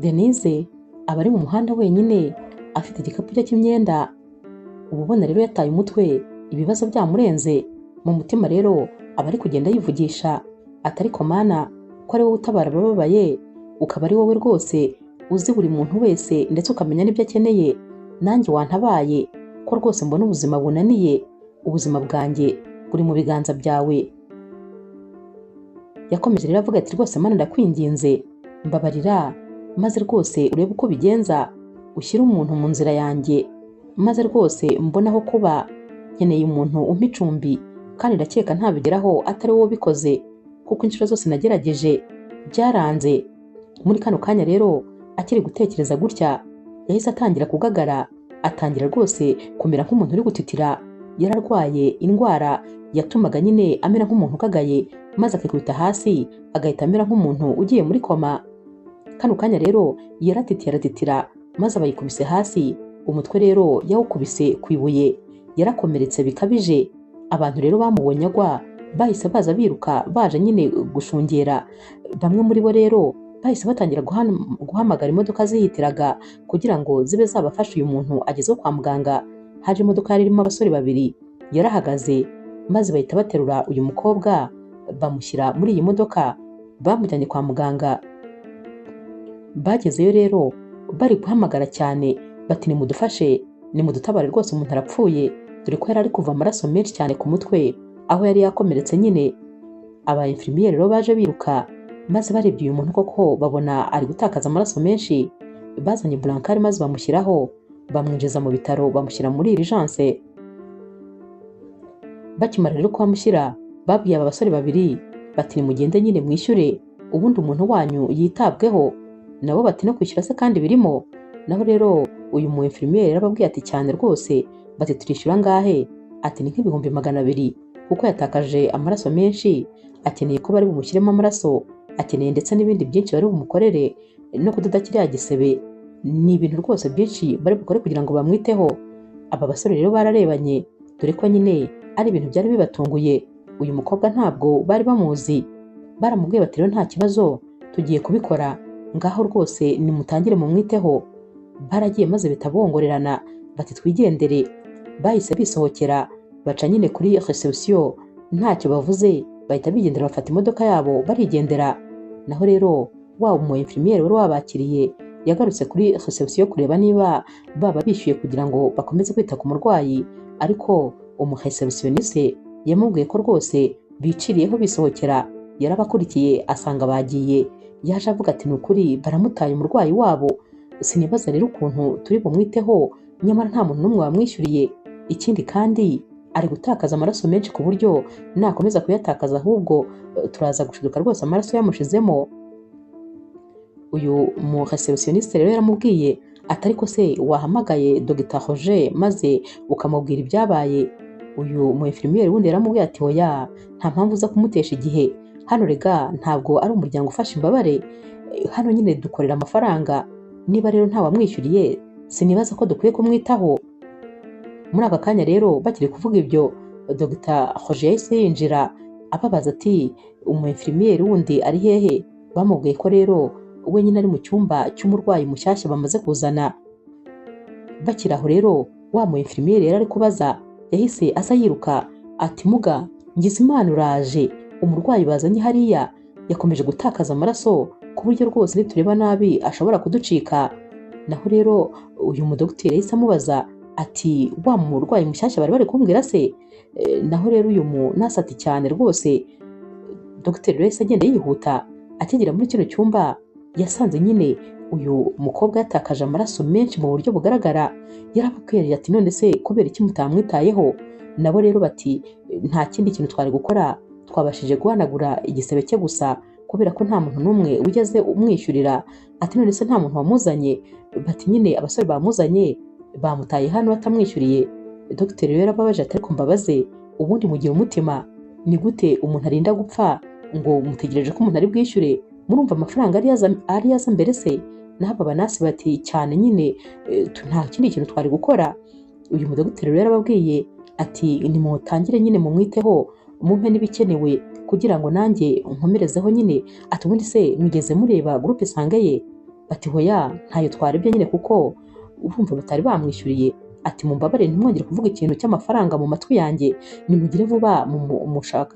Denise aba ari mu muhanda wenyine afite igikapu cye cy'imyenda, uba ubona rero yataye umutwe ibibazo byamurenze. Mu mutima rero aba ari kugenda yivugisha ati ariko Mana, ko ari wowe utabara abababaye, ukaba ari wowe rwose uzi buri muntu wese ndetse ukamenya n'ibyo akeneye, nanjye wantabaye ko rwose mbona ubuzima bunaniye, ubuzima bwanjye buri mu biganza byawe. Yakomeje rero avuga ati rwose Mana ndakwinginze mbabarira, maze rwose urebe uko bigenza, ushyire umuntu mu nzira yanjye, maze rwose mbona aho kuba. Nkeneye umuntu umpa icumbi, kandi ndakeka ntabigeraho atari wowe ubikoze, kuko inshuro zose nagerageje byaranze. Muri kano kanya rero akiri gutekereza gutya, yahise atangira kugagara, atangira rwose kumera nk'umuntu uri gutitira. Yararwaye indwara yatumaga nyine amera nk'umuntu ugagaye, maze akikubita hasi agahita amera nk'umuntu ugiye muri koma. Kano kanya rero yaratitiye aratitira, maze abayikubise hasi, umutwe rero yawukubise ku ibuye, yarakomeretse bikabije. Abantu rero bamubonye agwa bahise baza biruka baje nyine gushungera. Bamwe muri bo rero bahise batangira guhamagara imodoka zihitiraga kugira ngo zibe zabafasha uyu muntu agezwe kwa muganga. Haje imodoka yari irimo abasore babiri, yarahagaze maze bahita baterura uyu mukobwa bamushyira muri iyi modoka, bamujyanye kwa muganga. Bagezeyo rero bari guhamagara cyane bati nimudufashe, nimudutabare rwose umuntu arapfuye, dore ko yari ari kuva amaraso menshi cyane ku mutwe aho yari yakomeretse nyine. Aba infirmiere rero baje biruka, maze barebye uyu muntu koko babona ari gutakaza amaraso menshi. Bazanye burankari maze bamushyiraho, bamwinjiza mu bitaro, bamushyira muri urgence. Bakimara rero kuhamushyira babwiye aba basore babiri bati nimugende nyine mwishyure, ubundi umuntu wanyu yitabweho. Nabo bati no kwishyura se kandi birimo? Naho rero uyu mu infirmiere yarababwiye ati cyane rwose, bati turishyura ngahe? Ati ni nk'ibihumbi 200, kuko yatakaje amaraso menshi, akeneye ko bari bumushyiremo amaraso, akeneye ndetse n'ibindi byinshi bari bumukorere, no kudoda kiriya gisebe. Ni ibintu rwose byinshi bari bukore kugira ngo bamwiteho. Aba basore rero bararebanye, dore ko nyine ari ibintu byari bibatunguye. Uyu mukobwa ntabwo bari bamuzi. Baramubwiye bati rero nta kibazo, tugiye kubikora, ngaho rwose nimutangire mumwiteho. Baragiye maze bitabongorerana bati twigendere. Bahise bisohokera baca nyine kuri reception, ntacyo bavuze bahita bigendera, bafata imodoka yabo barigendera. Naho rero wa umu infirmiere wari wabakiriye yagarutse kuri reception kureba niba baba bishyuye kugira ngo bakomeze kwita ku murwayi, ariko umu receptioniste yamubwiye ko rwose biciriyeho bisohokera. Yarabakurikiye asanga bagiye, yaje avuga ati nukuri baramutaye umurwayi wabo, sinibaza rero ukuntu turi bumwiteho nyamara nta muntu n'umwe wamwishyuriye. Ikindi kandi ari gutakaza amaraso menshi ku buryo nakomeza kuyatakaza ahubwo turaza gushiduka rwose amaraso yamushizemo. Uyu mu receptioniste rero yaramubwiye ati ariko se wahamagaye Dr Roger maze ukamubwira ibyabaye? Uyu mu infirmiere wundi yaramubwiye ati oya, nta mpamvu za kumutesha igihe, hano rega ntabwo ari umuryango ufasha imbabare, hano nyine dukorera amafaranga. Niba rero nta wamwishyuriye sinibaza ko dukwiye kumwitaho. Muri aka kanya rero bakiri kuvuga ibyo, Dr Roger yahise yinjira ababaza ati umu infirmiere wundi ari hehe? Bamubwiye ko rero we nyine ari mu cyumba cy'umurwayi mushyashya bamaze kuzana. Bakiri aho rero wa mu infirmiere yari ari kubaza yahise aza yiruka ati muga ngize Imana uraje, umurwayi bazanye hariya yakomeje gutakaza amaraso ku buryo rwose nitureba nabi ashobora kuducika. Naho rero uyu mudogiteri yahise amubaza ati wa murwayi mushyashya bari kumbwira se? Naho rero uyu mu nasi ati cyane rwose. Dogiteri rero yahise agenda yihuta, akigera muri kino cyumba yasanze nyine uyu mukobwa yatakaje amaraso menshi mu buryo bugaragara. Yarababwiye ati none se kubera iki mutamwitayeho? Nabo rero bati nta kindi kintu twari gukora, twabashije guhanagura igisebe cye gusa kubera ko nta muntu n'umwe wigeze umwishyurira. Ati none se nta muntu wamuzanye? Bati nyine abasore bamuzanye bamutaye hano batamwishyuriye. Dogiteri rero ababaje ati ariko mbabaze, ubundi mugiye umutima, ni gute umuntu arinda gupfa ngo mutegereje ko umuntu ari bwishyure? Murumva amafaranga ari yaza mbere se? N'aba banasi bati cyane nyine nta kindi kintu twari gukora. Uyu mudogiteri rero arababwiye ati nimutangire nyine mumwiteho, mumpe n'ibikenewe kugira ngo nanjye nkomerezeho nyine. Ati ubundi se mwigeze mureba groupe Sangeye? bati hoya ntayo twarebye nyine kuko urumva batari bamwishyuriye. Ati mumbabarire ntimwongere kuvuga ikintu cy'amafaranga mu matwi yanjye, nimugire vuba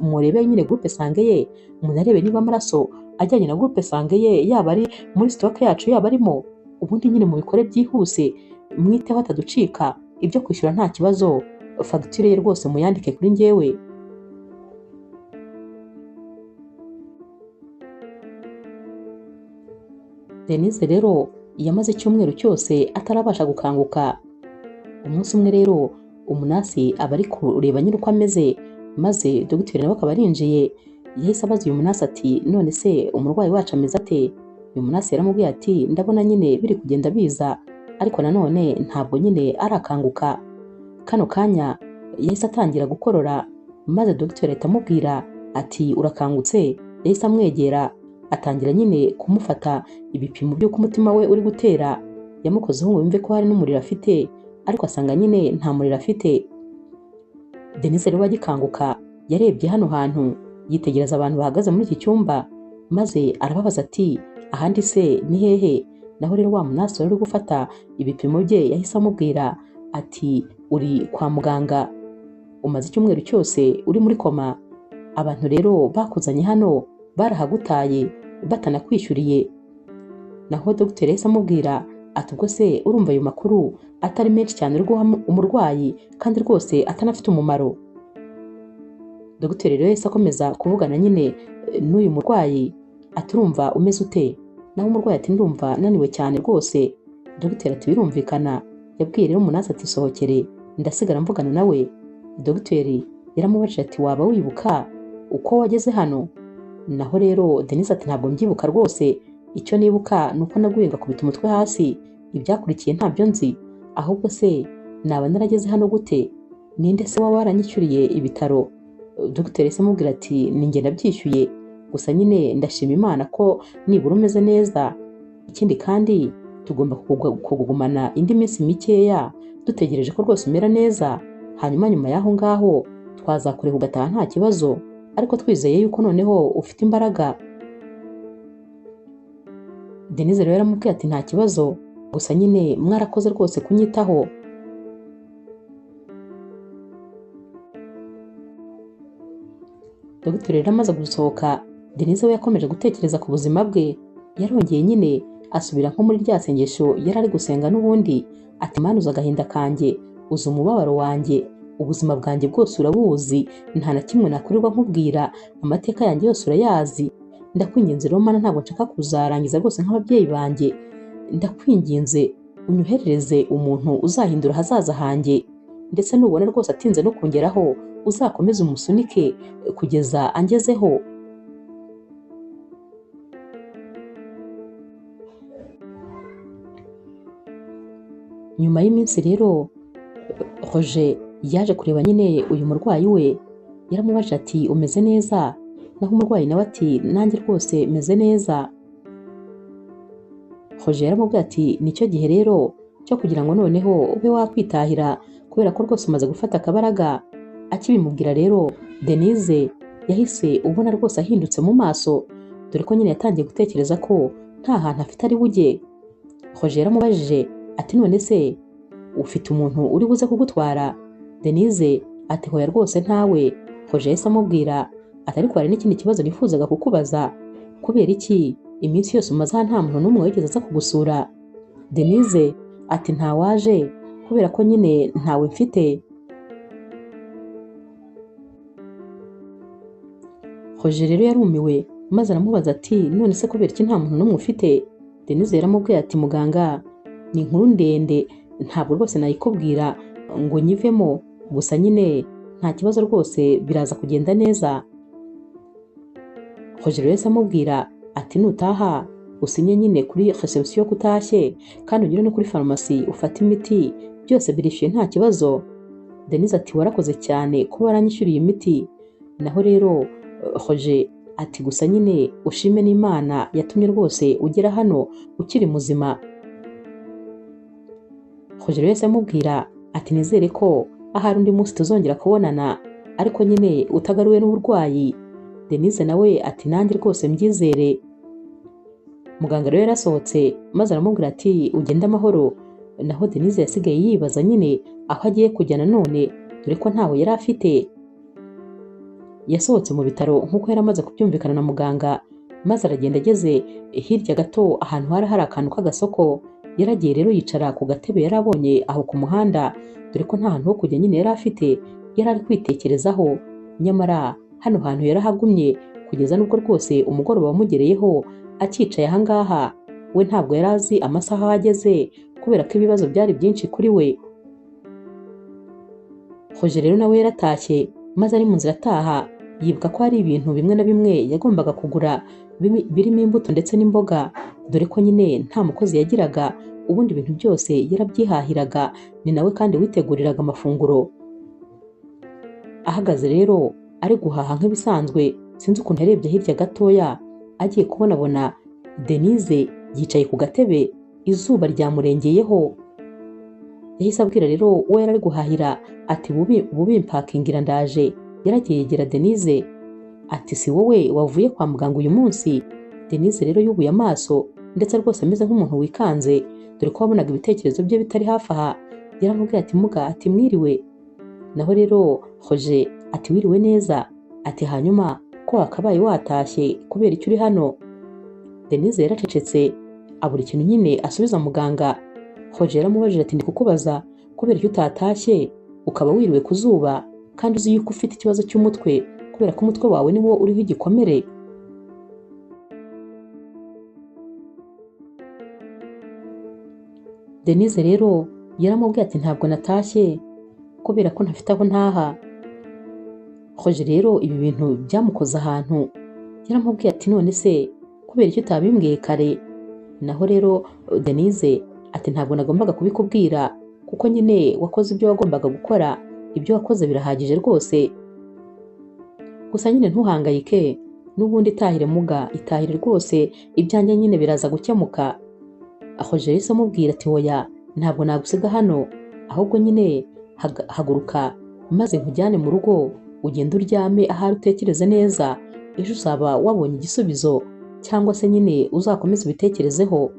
murebe nyine groupe sange ye, munarebe niba amaraso ajyanye na groupe sange ye yaba ari muri stock yacu yaba arimo, ubundi nyine mubikore byihuse mwiteho ataducika. Ibyo kwishyura nta kibazo, fagitire ye rwose muyandike kuri njyewe. Denise rero yamaze icyumweru cyose atarabasha gukanguka. Umunsi umwe rero umunasi aba ari kureba nyine uko ameze, maze dogiteri nawe akaba arinjiye. Yahise abaza uyu munasi ati none se umurwayi wacu ameze ate? Uyu munasi yaramubwiye ati ndabona nyine biri kugenda biza, ariko nanone ntabwo nyine arakanguka. Kano kanya yahise atangira gukorora, maze dogiteri ahita amubwira ati urakangutse. Yahise amwegera atangira nyine kumufata ibipimo by'uko umutima we uri gutera. Yamukozeho ngo yumve ko hari n'umuriro afite, ariko asanga nyine nta muriro afite. Denise rero agikanguka yarebye hano hantu, yitegereza abantu bahagaze muri iki cyumba, maze arababaza ati ahandi se ni hehe? Naho rero wa munasi wari uri gufata ibipimo bye yahise amubwira ati uri kwa muganga, umaze icyumweru cyose uri muri koma. Abantu rero bakuzanye hano barahagutaye batanakwishyuriye. Naho dogiteri yahise amubwira ati ubwo se urumva ayo makuru atari menshi cyane uri guha umurwayi kandi rwose atanafite umumaro? Dogiteri rero yahise akomeza kuvugana nyine n'uyu murwayi ati urumva umeze ute? Naho umurwayi ati ndumva naniwe cyane rwose. Dogiteri ati birumvikana. Yabwiye rero umunasi ati sohokere ndasigara mvugana nawe. Dogiteri yaramubajije ati waba wibuka uko wageze hano? Naho rero Denise ati ntabwo mbyibuka rwose, icyo nibuka ni uko naguye ngakubita umutwe hasi, ibyakurikiye ntabyo nzi. Ahubwo se naba narageze hano gute? Ninde se waba waranyishyuriye ibitaro? Dogiteri yahise amubwira ati ni njye nabyishyuye, gusa nyine ndashima Imana ko nibura umeze neza. Ikindi kandi tugomba kugumana indi minsi mikeya dutegereje ko rwose umera neza, hanyuma nyuma y'aho ngaho twazakureka ugataha nta kibazo, ariko twizeye yuko noneho ufite imbaraga. Denise rero yaramubwiye ati nta kibazo, gusa nyine mwarakoze rwose kunyitaho. Dogiteri rero amaze gusohoka, Denise we yakomeje gutekereza ku buzima bwe. Yarongeye nyine asubira nko muri rya sengesho yari ari gusenga n'ubundi, ati Mana uzi agahinda kanjye, uzi umubabaro wanjye, ubuzima bwanjye bwose urabuzi, nta na kimwe nakurirwa nkubwira, amateka yanjye yose urayazi. Ndakwinginze rero Mana, ntabwo nshaka kuzarangiza rwose nk'ababyeyi banjye. Ndakwinginze unyoherereze umuntu uzahindura ahazaza hanjye, ndetse nubona rwose atinze no kongeraho uzakomeze umusunike kugeza angezeho. Nyuma y'iminsi rero Roger yaje kureba nyine uyu murwayi we. Yaramubajije ati umeze neza? Naho umurwayi nawe ati nanjye rwose meze neza. Roger yaramubwiye ati nicyo gihe rero cyo kugira ngo noneho ube wakwitahira, kubera ko rwose umaze gufata akabaraga. Akibimubwira rero Denise yahise ubona rwose ahindutse mu maso, dore ko nyine yatangiye gutekereza ko nta hantu afite ari bujye. Roger yaramubajije ati none se ufite umuntu uri buze kugutwara? Denise ati hoya rwose ntawe. Roger yahise amubwira ati ariko hari n'ikindi kibazo nifuzaga kukubaza, kubera iki iminsi yose umaze aha nta muntu n'umwe wigeze aza kugusura? Denise ati ntawaje, kubera ko nyine ntawe mfite. Roger rero yarumiwe, maze aramubaza ati none se kubera iki nta muntu n'umwe ufite? Denise yaramubwiye ati muganga, ni inkuru ndende, ntabwo rwose nayikubwira ngo nyivemo, gusa nyine nta kibazo rwose biraza kugenda neza. Roger yahise amubwira ati nutaha usinye nyine kuri reception ko utashye, kandi unyure no kuri farumasi ufata imiti, byose birishyuye nta kibazo. Denise ati warakoze cyane kuba waranyishyuriye imiti. Naho rero Roger ati gusa nyine ushime n'Imana yatumye rwose ugera hano ukiri muzima. Roger yahise amubwira ati nizere ko ahari undi munsi tuzongera kubonana, ariko nyine utagaruwe n'uburwayi. Denise nawe ati nanjye rwose mbyizere. Muganga rero yarasohotse maze aramubwira ati ugende amahoro. Naho Denise yasigaye yibaza nyine aho agiye kujya nanone, dore ko ntawe yari afite. Yasohotse mu bitaro nk'uko yari amaze kubyumvikana na muganga, maze aragenda ageze hirya gato ahantu hari akantu k'agasoko. Yaragiye rero yicara ku gatebe yari abonye aho ku muhanda, dore ko nta hantu ho kujya nyine yari afite. Yari ari kwitekerezaho, nyamara hano hantu yarahagumye kugeza n'ubwo rwose umugoroba wamugereyeho akicaye aha ngaha. We ntabwo yari azi amasaha ageze kubera ko ibibazo byari byinshi kuri we. Roger rero nawe yaratashye, maze ari mu nzira ataha yibuka ko hari ibintu bimwe na bimwe yagombaga kugura birimo imbuto ndetse n'imboga, dore ko nyine nta mukozi yagiraga, ubundi ibintu byose yarabyihahiraga. Ni nawe kandi witeguriraga amafunguro. Ahagaze rero ari guhaha nk'ibisanzwe, sinzi ukuntu yarebye hirya gatoya agiye kubonabona Denise yicaye ku gatebe, izuba ryamurengeyeho. Yahise abwira rero uwo yari ari guhahira ati bubimpakingira ndaje. Yaragiye yegera Denise ati si wowe wavuye kwa muganga uyu munsi? Denise rero yubuye amaso ndetse rwose ameze nk'umuntu wikanze, dore ko wabonaga ibitekerezo bye bitari hafi aha. Yaramubwiye ati muga, ati mwiriwe. Naho rero Roger ati wiriwe neza. Ati hanyuma ko wakabaye watashye kubera icyo uri hano? Denise yaracecetse abura ikintu nyine asubiza muganga. Roger yaramubajije ati ndi kukubaza kubera icyo utatashye ukaba wiriwe ku zuba kandi uzi yuko ufite ikibazo cy'umutwe, kubera ko umutwe wawe niwo uriho igikomere. Denise rero yaramubwiye ati ntabwo natashye kubera ko ntafite aho ntaha. Roger rero ibi bintu byamukoze ahantu. Yaramubwiye ati none se kubera icyo utabimbwiye kare? Naho rero Denise ati ntabwo nagombaga kubikubwira kuko nyine wakoze ibyo wagombaga gukora. Ibyo wakoze birahagije rwose, gusa nyine ntuhangayike, n'ubundi itahire muga, itahire rwose, ibyanjye nyine biraza gukemuka. Roger yahise amubwira ati oya, ntabwo nagusiga hano, ahubwo nyine haguruka maze nkujyane mu rugo, ugende uryame ahari utekereze neza, ejo uzaba wabonye igisubizo, cyangwa se nyine uzakomeze ubitekerezeho.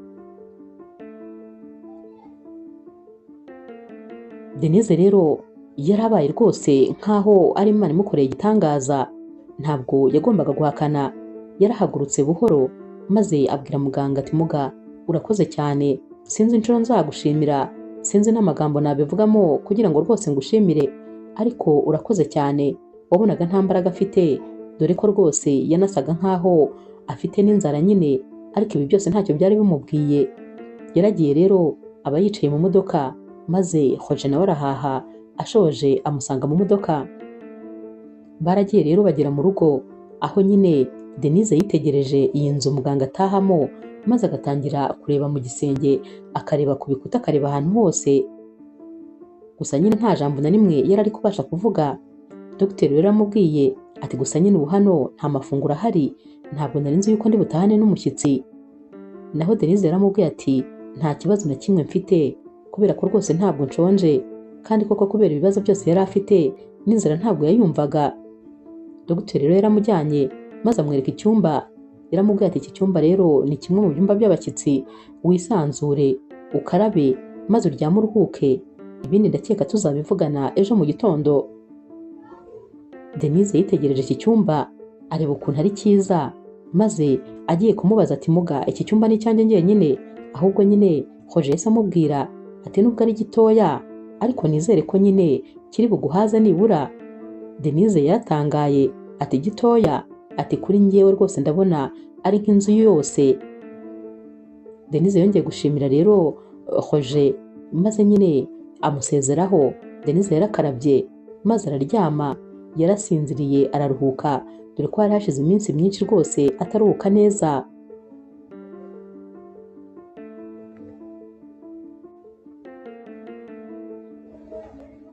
Denise rero yarabaye rwose nkaho ari Imana imukoreye igitangaza. Ntabwo yagombaga guhakana. Yarahagurutse buhoro maze abwira muganga ati muga, urakoze cyane, sinzi inshuro nzagushimira, sinzi n'amagambo nabivugamo kugira ngo rwose ngushimire, ariko urakoze cyane. Wabonaga nta mbaraga afite, dore ko rwose yanasaga nkaho afite n'inzara nyine, ariko ibi byose ntacyo byari bimubwiye. Yaragiye rero aba yicaye mu modoka, maze Roger nawe arahaha. Ashoje amusanga mu modoka. Baragiye rero bagera mu rugo, aho nyine Denise yitegereje iyi nzu muganga atahamo, maze agatangira kureba mu gisenge, akareba ku bikuta, akareba ahantu hose, gusa nyine nta jambo na rimwe yari ari kubasha kuvuga. Dogiteri rero yaramubwiye ati gusa nyine ubu hano nta mafunguro ahari, ntabwo nari nzi yuko ndi butahane n'umushyitsi. Naho Denise yaramubwiye ati nta kibazo na kimwe mfite, kubera ko rwose ntabwo nshonje, kandi koko kubera ibibazo byose yari afite n'inzara ntabwo yayumvaga. Dogiteri rero yaramujyanye maze amwereka icyumba. Yaramubwiye ati iki cyumba rero ni kimwe mu byumba by'abashyitsi, wisanzure ukarabe maze uryame uruhuke, ibindi ndakeka tuzabivugana ejo mu gitondo. Denise yitegereje iki cyumba areba ukuntu ari cyiza, maze agiye kumubaza ati muga, iki cyumba ni icyanjye njyenyine? Ahubwo nyine Roger yahise amubwira ati nubwo ari gitoya ariko nizere ko nyine kiri buguhaze nibura. Denise yaratangaye ati gitoya? Ati kuri njyewe rwose ndabona ari nk'inzu yose. Denise yongeye gushimira rero Roger, maze nyine amusezeraho. Denise yarakarabye maze araryama, yarasinziriye araruhuka, dore ko hari hashize iminsi myinshi rwose ataruhuka neza.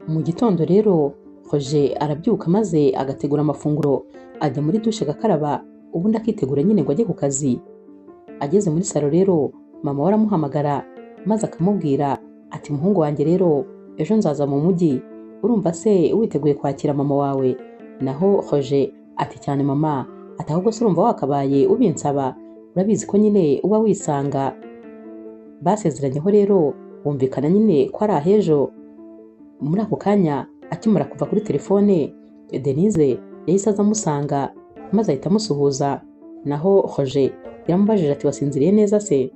Mu gitondo rero Roger arabyuka maze agategura amafunguro, ajya muri dushe agakaraba, ubundi akitegura nyine ngo ajye ku kazi. Ageze muri salo rero mama we aramuhamagara maze akamubwira ati muhungu wanjye rero ejo nzaza mu mujyi, urumva se witeguye kwakira mama wawe? Naho Roger ati cyane mama, ati ahubwo se urumva wakabaye ubinsaba? urabizi ko nyine uba wisanga. Basezeranyeho rero bumvikana nyine ko ari ahejo. Muri ako kanya akimara kuva kuri telefone, Denise yahise aza amusanga maze ahita amusuhuza. Naho Roger yaramubajije ati wasinziriye neza se?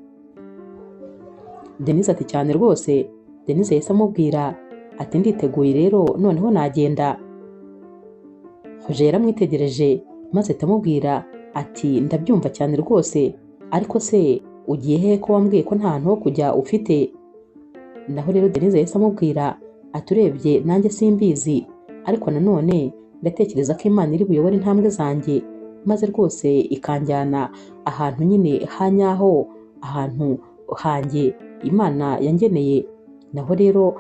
Denise ati cyane rwose. Denise yahise amubwira ati nditeguye rero noneho nagenda. Roger yaramwitegereje maze ahita amubwira ati ndabyumva cyane rwose, ariko se ugiye he ko wambwiye ko nta hantu ho kujya ufite? Naho rero Denise yahise amubwira ati urebye nanjye simbizi, ariko nanone ndatekereza ko Imana iri buyobore intambwe zanjye maze rwose ikanjyana ahantu nyine hanyaho, ahantu hanjye Imana yangeneye. Naho rero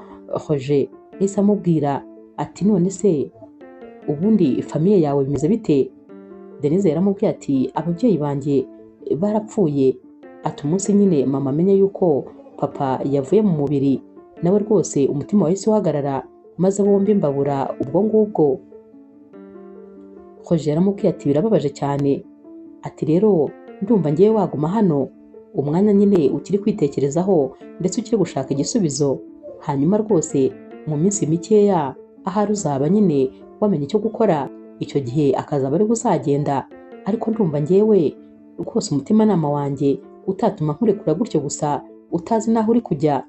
Roger yahise amubwira ati none se ubundi famiye yawe bimeze bite? Denise yaramubwiye ati ababyeyi banjye barapfuye. Ati umunsi nyine mama amenye yuko papa yavuye mu mubiri, nawe rwose umutima wahise uhagarara maze bombi mbabura ubwo ngubwo. Roger yaramubwiye ati birababaje cyane. Ati rero ndumva ngiye waguma hano umwanya nyine ukiri kwitekerezaho ndetse ukiri gushaka igisubizo, hanyuma rwose mu minsi mikeya ahari uzaba nyine wamenye icyo gukora, icyo gihe akazaba ari uzagenda. Ariko ndumva ngewe rwose umutimanama wanjye utatuma nkurekura gutyo gusa utazi n'aho uri kujya.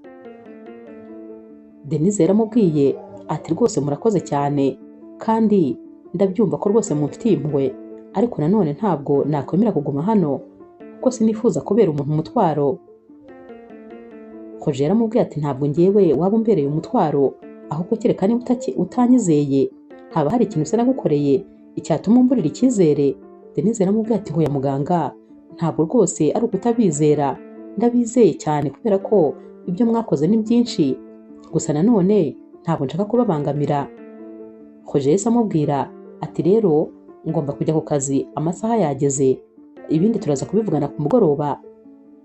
Denise yaramubwiye ati rwose murakoze cyane kandi ndabyumva ko rwose mumfitiye impuhwe, ariko nanone ntabwo nakwemera kuguma hano kuko sinifuza kubera umuntu umutwaro. Roger yaramubwiye ati ntabwo ngewe waba umbereye umutwaro, ahubwo kereka niba utanyizeye haba hari ikintu se nagukoreye icyatuma umburira icyizere. Denise yaramubwiye ati hoya muganga, ntabwo rwose ari ukutabizera, ndabizeye cyane kubera ko ibyo mwakoze ni byinshi, gusa nanone ntabwo nshaka kubabangamira. Roger yahise amubwira ati rero ngomba kujya ku kazi, amasaha yageze, ibindi turaza kubivugana ku mugoroba.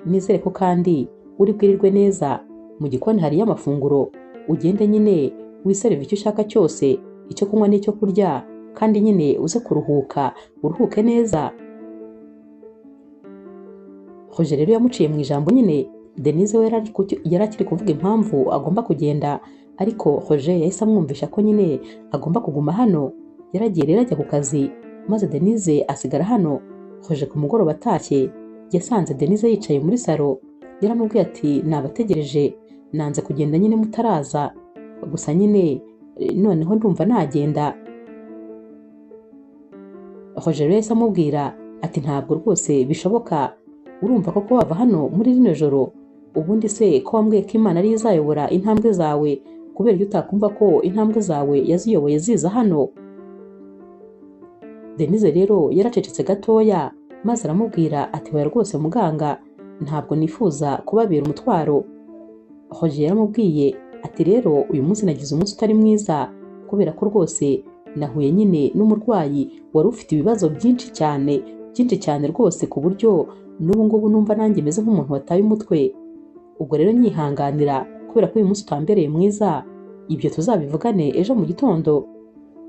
Nizere ko kandi uri bwirirwe neza. Mu gikoni hariyo amafunguro, ugende nyine wiserive icyo ushaka cyose, icyo kunywa n'icyo kurya, kandi nyine uze kuruhuka uruhuke neza. Roger rero yamuciye mu ijambo nyine. Denise we yari akiri kuvuga impamvu agomba kugenda, ariko Roger yahise amwumvisha ko nyine agomba kuguma hano. Yaragiye rero ajya ku kazi maze Denise asigara hano. Roger ku mugoroba atashye yasanze Denise yicaye muri salo. Yaramubwiye ati nabategereje, nanze kugenda nyine mutaraza, gusa nyine noneho ndumva nagenda. Roger yahise amubwira ati ntabwo rwose bishoboka, urumva koko wava hano muri rino joro? Ubundi se ko wambwiye ko Imana ari izayobora intambwe zawe, kubera iyo utakumva ko intambwe zawe yaziyoboye ziza hano? Denise rero yaracecetse gatoya maze aramubwira ati hoya rwose muganga, ntabwo nifuza kubabera umutwaro. Roger yaramubwiye ati rero uyu munsi nagize umunsi utari mwiza kubera ko rwose nahuye nyine n'umurwayi wari ufite ibibazo byinshi cyane rwose, ku buryo n'ubu ngubu numva nanjye meze nk'umuntu wataye umutwe. Ubwo rero nyihanganira kubera ko uyu munsi utambereye mwiza, ibyo tuzabivugane ejo mu gitondo.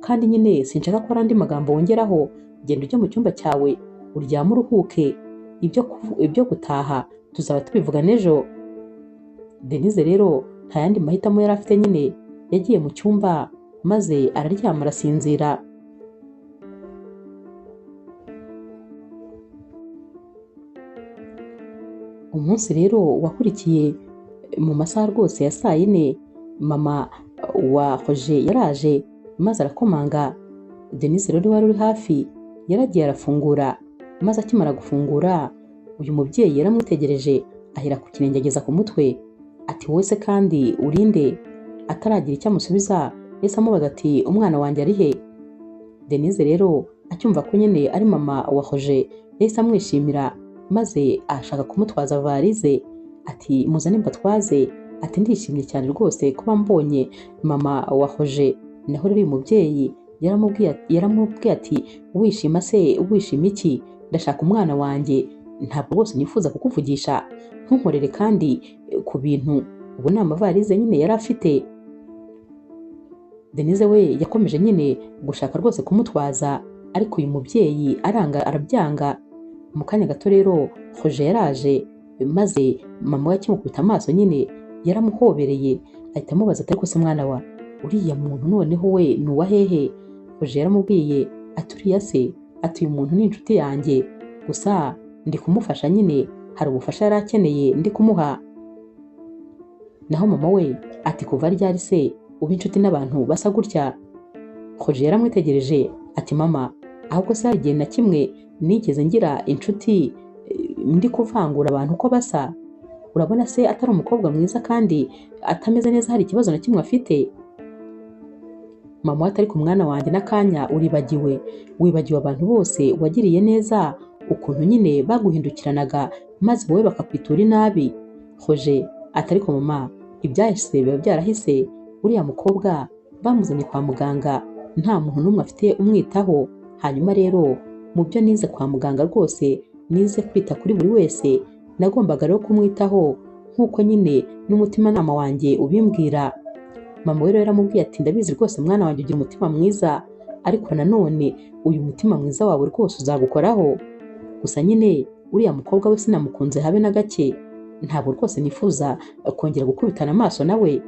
Kandi nyine sinshaka ko hari andi magambo wongeraho, genda ujye mu cyumba cyawe uryame uruhuke, ibyo gutaha tuzaba tubivugana ejo. Denise rero nta yandi mahitamo yari afite nyine, yagiye mu cyumba maze araryama arasinzira. Umunsi rero wakurikiye mu masaha rwose ya saa yine, mama wa Roger yaraje maze arakomanga. Denise rero wari uri hafi yaragiye arafungura, maze akimara gufungura uyu mubyeyi yaramwitegereje ahera ku kirenge ageza ku mutwe. Ati wowe se kandi urinde? Ataragira icyo amusubiza yahise amubaza ati umwana wanjye ari he? Denise rero acyumva ko nyine ari mama wa Roger yahise amwishimira maze ashaka kumutwaza varize. Ati muzane mbatwaze. Ati ndishimye cyane rwose kuba mbonye mama wa Roger. Naho rero uyu mubyeyi yaramubwiye ati wishima se, wishima iki? Ndashaka umwana wanjye, ntabwo rwose nifuza kukuvugisha, ntunkorere kandi ku bintu. Ubu ni amavarize nyine yari afite. Denise we yakomeje nyine gushaka rwose kumutwaza, ariko uyu mubyeyi arabyanga. Mu kanya gato rero Roger yaraje, maze mama we akimukubita amaso nyine yaramuhobereye ahita amubaza ati ariko se mwana wa uriya muntu noneho we ni uwa hehe? Roger yaramubwiye ati uriya se, ati uyu muntu ni inshuti yanjye, gusa ndi kumufasha nyine, hari ubufasha yari akeneye ndi kumuha. Naho mama we ati kuva ryari se uba inshuti n'abantu basa gutya? Roger yaramwitegereje ati mama, ahubwo se hari igihe na kimwe nigeze ngira inshuti ndi kuvangura abantu uko basa? Urabona se atari umukobwa mwiza kandi atameze neza hari ikibazo na kimwe afite? Mama we ati ariko mwana wanjye n'akanya uribagiwe, wibagiwe abantu bose wagiriye neza, ukuntu nyine baguhindukiranaga maze wowe bakakwitura inabi. Roger ati ariko mama, ibyahise biba byarahise, uriya mukobwa bamuzanye kwa muganga nta muntu n'umwe afite umwitaho. Hanyuma rero mu byo nize kwa muganga rwose nize kwita kuri buri wese, nagombaga rero kumwitaho nk'uko nyine n'umutimanama wanjye ubimbwira. Mama we rero yaramubwiye ati ndabizi rwose mwana wanjye ugira umutima mwiza, ariko nanone uyu mutima mwiza wawe rwose uzagukoraho. Gusa nyine uriya mukobwa we sinamukunze habe na gake, ntabwo rwose nifuza kongera gukubitana amaso nawe.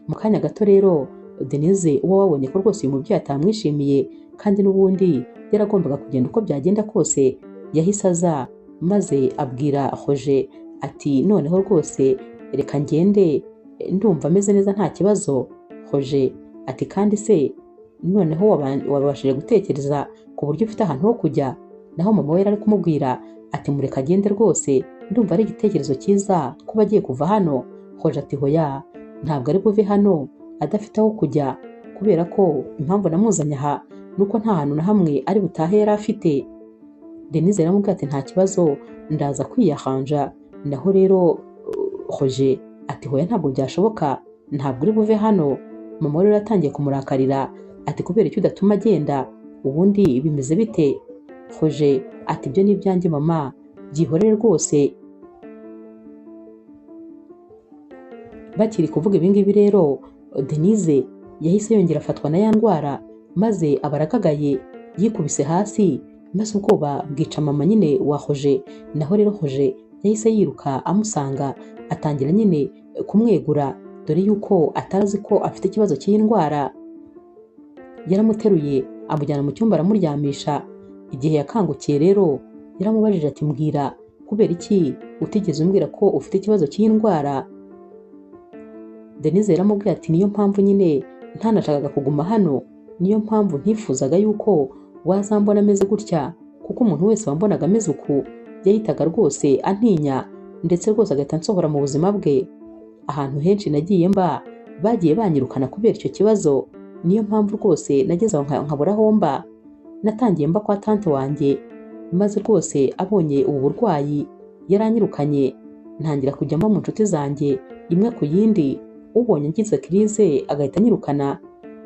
Mu kanya gato rero Denise uwo wabonye ko rwose uyu mubyeyi atamwishimiye kandi n'ubundi yaragombaga kugenda uko byagenda kose, yahise aza maze abwira Roger ati noneho rwose reka ngende, ndumva ameze neza nta kibazo. Roger ati kandi se noneho wabashije gutekereza ku buryo ufite ahantu ho kujya? Naho mama we ari kumubwira ati mureka agende rwose, ndumva ari igitekerezo cyiza kuba agiye kuva hano. Roger ati hoya, ntabwo ari buve hano adafite aho kujya, kubera ko impamvu namuzanye aha nuko nta hantu na hamwe ari butahe yari afite. Denise yaramubwiye ati nta kibazo ndaza kwiyahanja. Naho rero Roger ati hoya ntabwo byashoboka, ntabwo uri buve hano. Mama we rero yatangiye kumurakarira ati kubera icyo udatuma agenda, ubundi bimeze bite? Roger ati ibyo ni ibyanjye mama, byihorere rwose. Bakiri kuvuga ibingibi rero Denise yahise yongera afatwa na ya ndwara, maze abarakagaye yikubise hasi, maze ubwoba bwica mama nyine wa Roger. Naho rero Roger yahise yiruka amusanga, atangira nyine kumwegura dore yuko atarazi ko afite ikibazo cy'iyi ndwara. Yaramuteruye amujyana mu cyumba aramuryamisha. Igihe yakangukiye rero yaramubajije ati mbwira, kubera iki utigeze umbwira ko ufite ikibazo cy'iyi ndwara? Denise yaramubwiye ati niyo mpamvu nyine ntanashakaga kuguma hano, niyo mpamvu ntifuzaga yuko wazambona ameze gutya, kuko umuntu wese wambonaga ameze uku yahitaga rwose antinya, ndetse rwose agahita ansohora mu buzima bwe. Ahantu henshi nagiye mba bagiye banyirukana kubera icyo kibazo, niyo mpamvu rwose nageze aho nkabura aho mba. Natangiye mba kwa tante wanjye, maze rwose abonye ubu burwayi yaranyirukanye, ntangira kujya mba mu nshuti zanjye imwe ku yindi, ubonye ngize crise agahita anyirukana.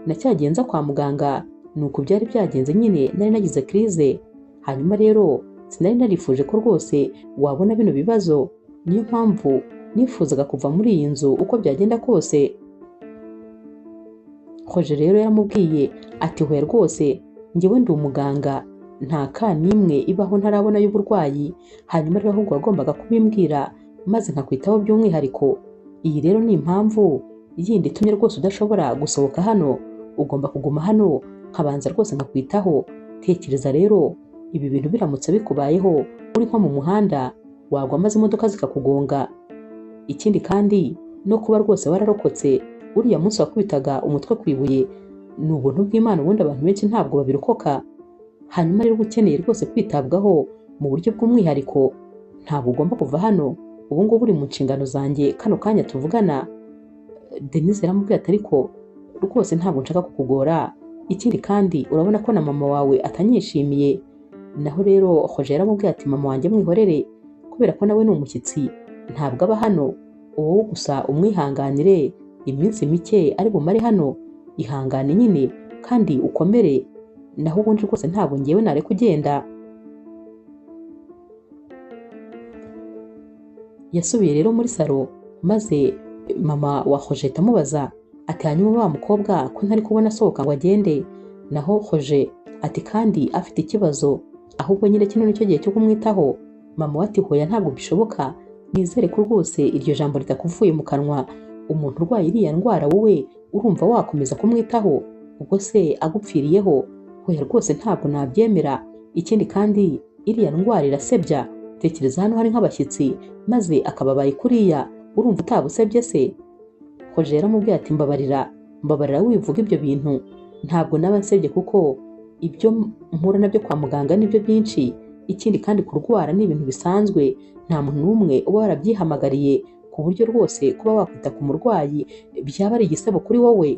Nacyagenza kwa muganga nuko byari byagenze nyine, nari nagize crise. Hanyuma rero sinari narifuje ko rwose wabona bino bibazo, niyo mpamvu nifuzaga kuva muri iyi nzu uko byagenda kose. Roger rero yaramubwiye ati hoya rwose njyewe ndi umuganga, nta ka nimwe ibaho ntarabona y'uburwayi, hanyuma rero ahubwo wagombaga kubimbwira maze nkakwitaho by'umwihariko. Iyi rero ni impamvu yindi itumye rwose udashobora gusohoka hano, ugomba kuguma hano nkabanza rwose nkakwitaho. Tekereza rero ibi bintu biramutse bikubayeho uri nko mu muhanda, wagwa maze imodoka zikakugonga. Ikindi kandi no kuba rwose wararokotse uriya munsi wakubitaga umutwe ku ibuye, ni ubuntu bw'Imana, ubundi abantu benshi ntabwo babirokoka. Hanyuma rero ukeneye rwose kwitabwaho mu buryo bw'umwihariko, ntabwo ugomba kuva hano, ubu ngubu uri mu nshingano zanjye kano kanya tuvugana. Denise yaramubwiye ati ariko rwose ntabwo nshaka kukugora, ikindi kandi urabona ko na mama wawe atanyishimiye. Naho rero Roger yaramubwiye ati mama wanjye mwihorere, kubera ko nawe ni umushyitsi ntabwo aba hano, wowe gusa umwihanganire iminsi mike ari bumare hano, ihangane nyine kandi ukomere, naho ubundi rwose ntabwo ngewe nare kugenda. Yasubiye rero muri salo, maze mama wa Roger amubaza ati hanyuma wa mukobwa ko ntari kubona asohoka ngo agende? Naho Roger ati kandi afite ikibazo, ahubwo nyine kino nicyo gihe cyo kumwitaho. Mama we ati hoya ntabwo bishoboka, nizere ko rwose iryo jambo ritakuvuye mu kanwa. Umuntu urwaye iriya ndwara wowe urumva wakomeza kumwitaho ubwo se agupfiriyeho? Hoya rwose ntabwo nabyemera, ikindi kandi iriya ndwara irasebya. Tekereza hano hari nk'abashyitsi maze akababaye kuriya, urumva utabusebye se? Roger yaramubwiye ati mbabarira wivuga ibyo bintu, ntabwo naba nsebye kuko ibyo mpura nabyo kwa muganga nibyo byinshi, ikindi kandi kurwara ni ibintu bisanzwe, nta muntu n'umwe uba warabyihamagariye ku buryo rwose kuba wakwita ku murwayi byaba ari igisebo kuri wowe.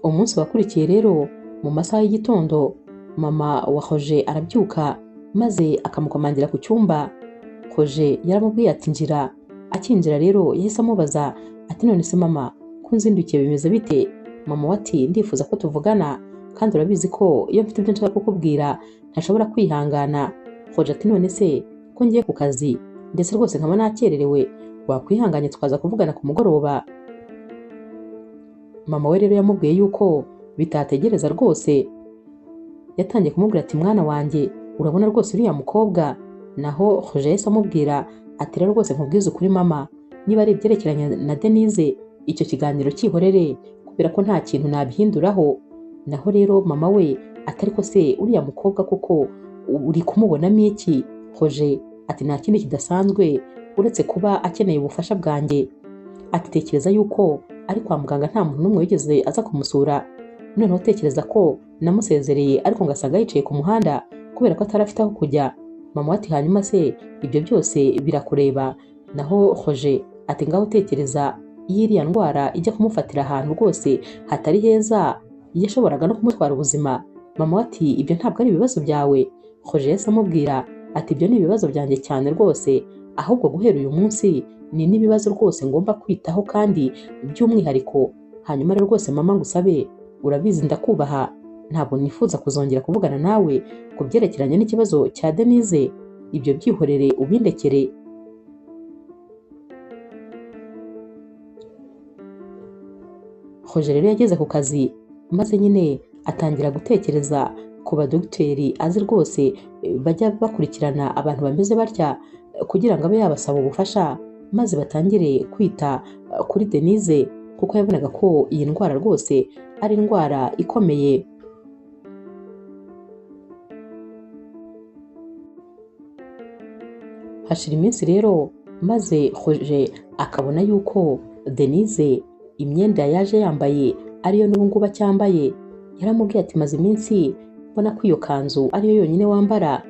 Umunsi wakurikiye rero mu masaha y'igitondo mama wa Roger arabyuka maze akamukomangira ku cyumba. Roger yaramubwiye ati njira. Akinjira rero yahise amubaza ati none se mama ko nzindukiye bimeze bite? Mama we ati ndifuza ko tuvugana kandi urabizi ko iyo mfite ibyo nshaka kukubwira ntashobora kwihangana. Roger ati none se ko ngiye ku kazi ndetse rwose nkaba nakererewe, wakwihanganye tukaza kuvugana ku mugoroba? Mama we rero yamubwiye yuko bitategereza rwose. Yatangiye kumubwira ati mwana wanjye urabona rwose uriya mukobwa? Naho Roger yahise amubwira ati rero rwose nkubwize ukuri mama, niba ari ibyerekeranye na Denise icyo kiganiro cyihorere kubera ko nta kintu nabihinduraho. Naho rero mama we ati ariko se uriya mukobwa koko uri kumubonamo iki? Roger ati nta kindi kidasanzwe uretse kuba akeneye ubufasha bwanjye. Ati tekereza yuko ari kwa muganga nta muntu n'umwe wigeze aza kumusura, noneho tekereza ko namusezereye ariko ngasanga yicaye ku muhanda kubera ko atari afite aho kujya. Mama we ati hanyuma se ibyo byose birakureba? Naho Roger ati ngaho tekereza iyo iriya ndwara ijya kumufatira ahantu rwose hatari heza yashoboraga no kumutwara ubuzima. Mama we ati ibyo ntabwo ari ibibazo byawe. Roger yahise amubwira ati ibyo ni ibibazo byanjye cyane rwose, ahubwo guhera uyu munsi ni n'ibibazo rwose ngomba kwitaho kandi by'umwihariko. Hanyuma rero rwose mama ngusabe, urabizi ndakubaha, ntabwo nifuza kuzongera kuvugana nawe ku byerekeranye n'ikibazo cya Denise, ibyo byihorere ubindekere. Roger rero yageze ku kazi maze nyine atangira gutekereza ku badogiteri azi rwose bajya bakurikirana abantu bameze batya kugira ngo abe yabasaba ubufasha maze batangire kwita kuri Denise, kuko yabonaga ko iyi ndwara rwose ari indwara ikomeye. Hashira iminsi rero maze Roger akabona yuko Denise imyenda yaje yambaye ariyo n'ubu ngubu acyambaye. Yaramubwiye ati maze iminsi mbona ko iyo kanzu ariyo yonyine wambara.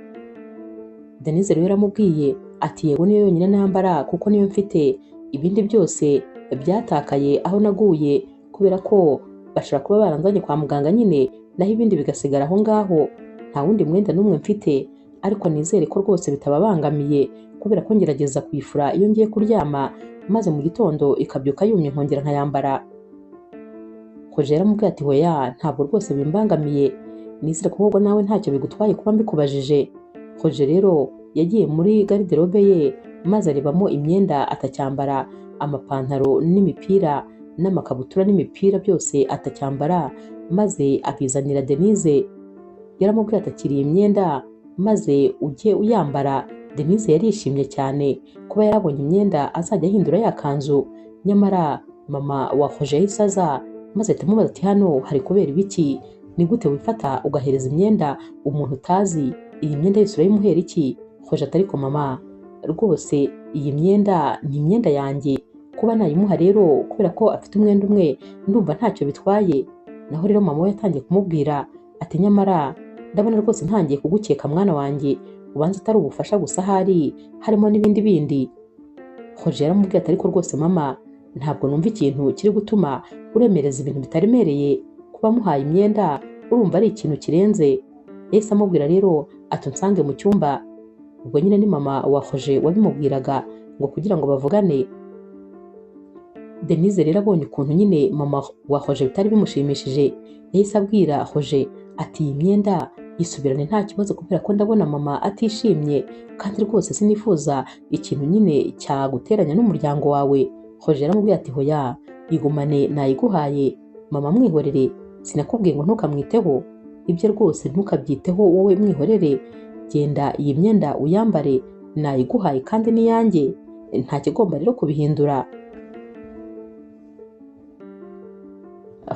Denise rero yaramubwiye ati yego niyo yonyine nambara kuko niyo mfite, ibindi byose byatakaye aho naguye kubera ko bashobora kuba baranzanye kwa muganga nyine, naho ibindi bigasigara aho ngaho. Nta wundi mwenda n'umwe mfite, ariko nizere ko rwose bitababangamiye kubera ko ngerageza kuyifura iyo ngiye kuryama maze mu gitondo ikabyuka yumye nkongera nkayambara. Roger yaramubwiye ati hoya ntabwo rwose bimbangamiye, nizere ko ahubwo nawe ntacyo bigutwaye kuba mbikubajije. Roger rero yagiye muri garderobe ye maze arebamo imyenda atacyambara, amapantaro n'imipira n'amakabutura n'imipira byose atacyambara, maze akizanira Denise. Yaramubwiye ati akiriye imyenda maze ujye uyambara. Denise yarishimye cyane kuba yarabonye imyenda azajya ahindura ya kanzu. Nyamara mama wa Roger yahise aza maze tumubaza ati hano hari kubera ibiki? Ni gute wifata ugahereza imyenda umuntu utazi? Iyi myenda yose urayimuhera iki? Roger ati ariko mama rwose iyi myenda ni imyenda yanjye, kuba nayimuha rero kubera ko afite umwenda umwe ndumva ntacyo bitwaye. Naho rero mama we yatangiye kumubwira ati nyamara ndabona rwose ntangiye kugukeka mwana wanjye, ubanza atari ubufasha gusa ahari harimo n'ibindi bindi. Roger yaramubwiye ati ariko rwose mama ntabwo numva ikintu kiri gutuma uremereza ibintu bitaremereye. Kuba muhaye imyenda urumva ari ikintu kirenze. Yahise amubwira rero ati unsange mu cyumba. Ubwo nyine ni mama wa Roger wabimubwiraga ngo kugira ngo bavugane. Denise rero abonye ukuntu nyine mama wa Roger bitari bimushimishije, yahise abwira Roger ati iyi myenda yisubirane nta kibazo kubera ko ndabona mama atishimye kandi rwose sinifuza ikintu nyine cyaguteranya n'umuryango wawe. Roger yaramubwiye ati hoya igumane nayiguhaye mama mwihorere, sinakubwiye ngo ntukamwiteho, ibyo rwose ntukabyiteho wowe mwihorere, genda iyi myenda uyambare nayiguhaye kandi niyanjye, nta kigomba rero kubihindura.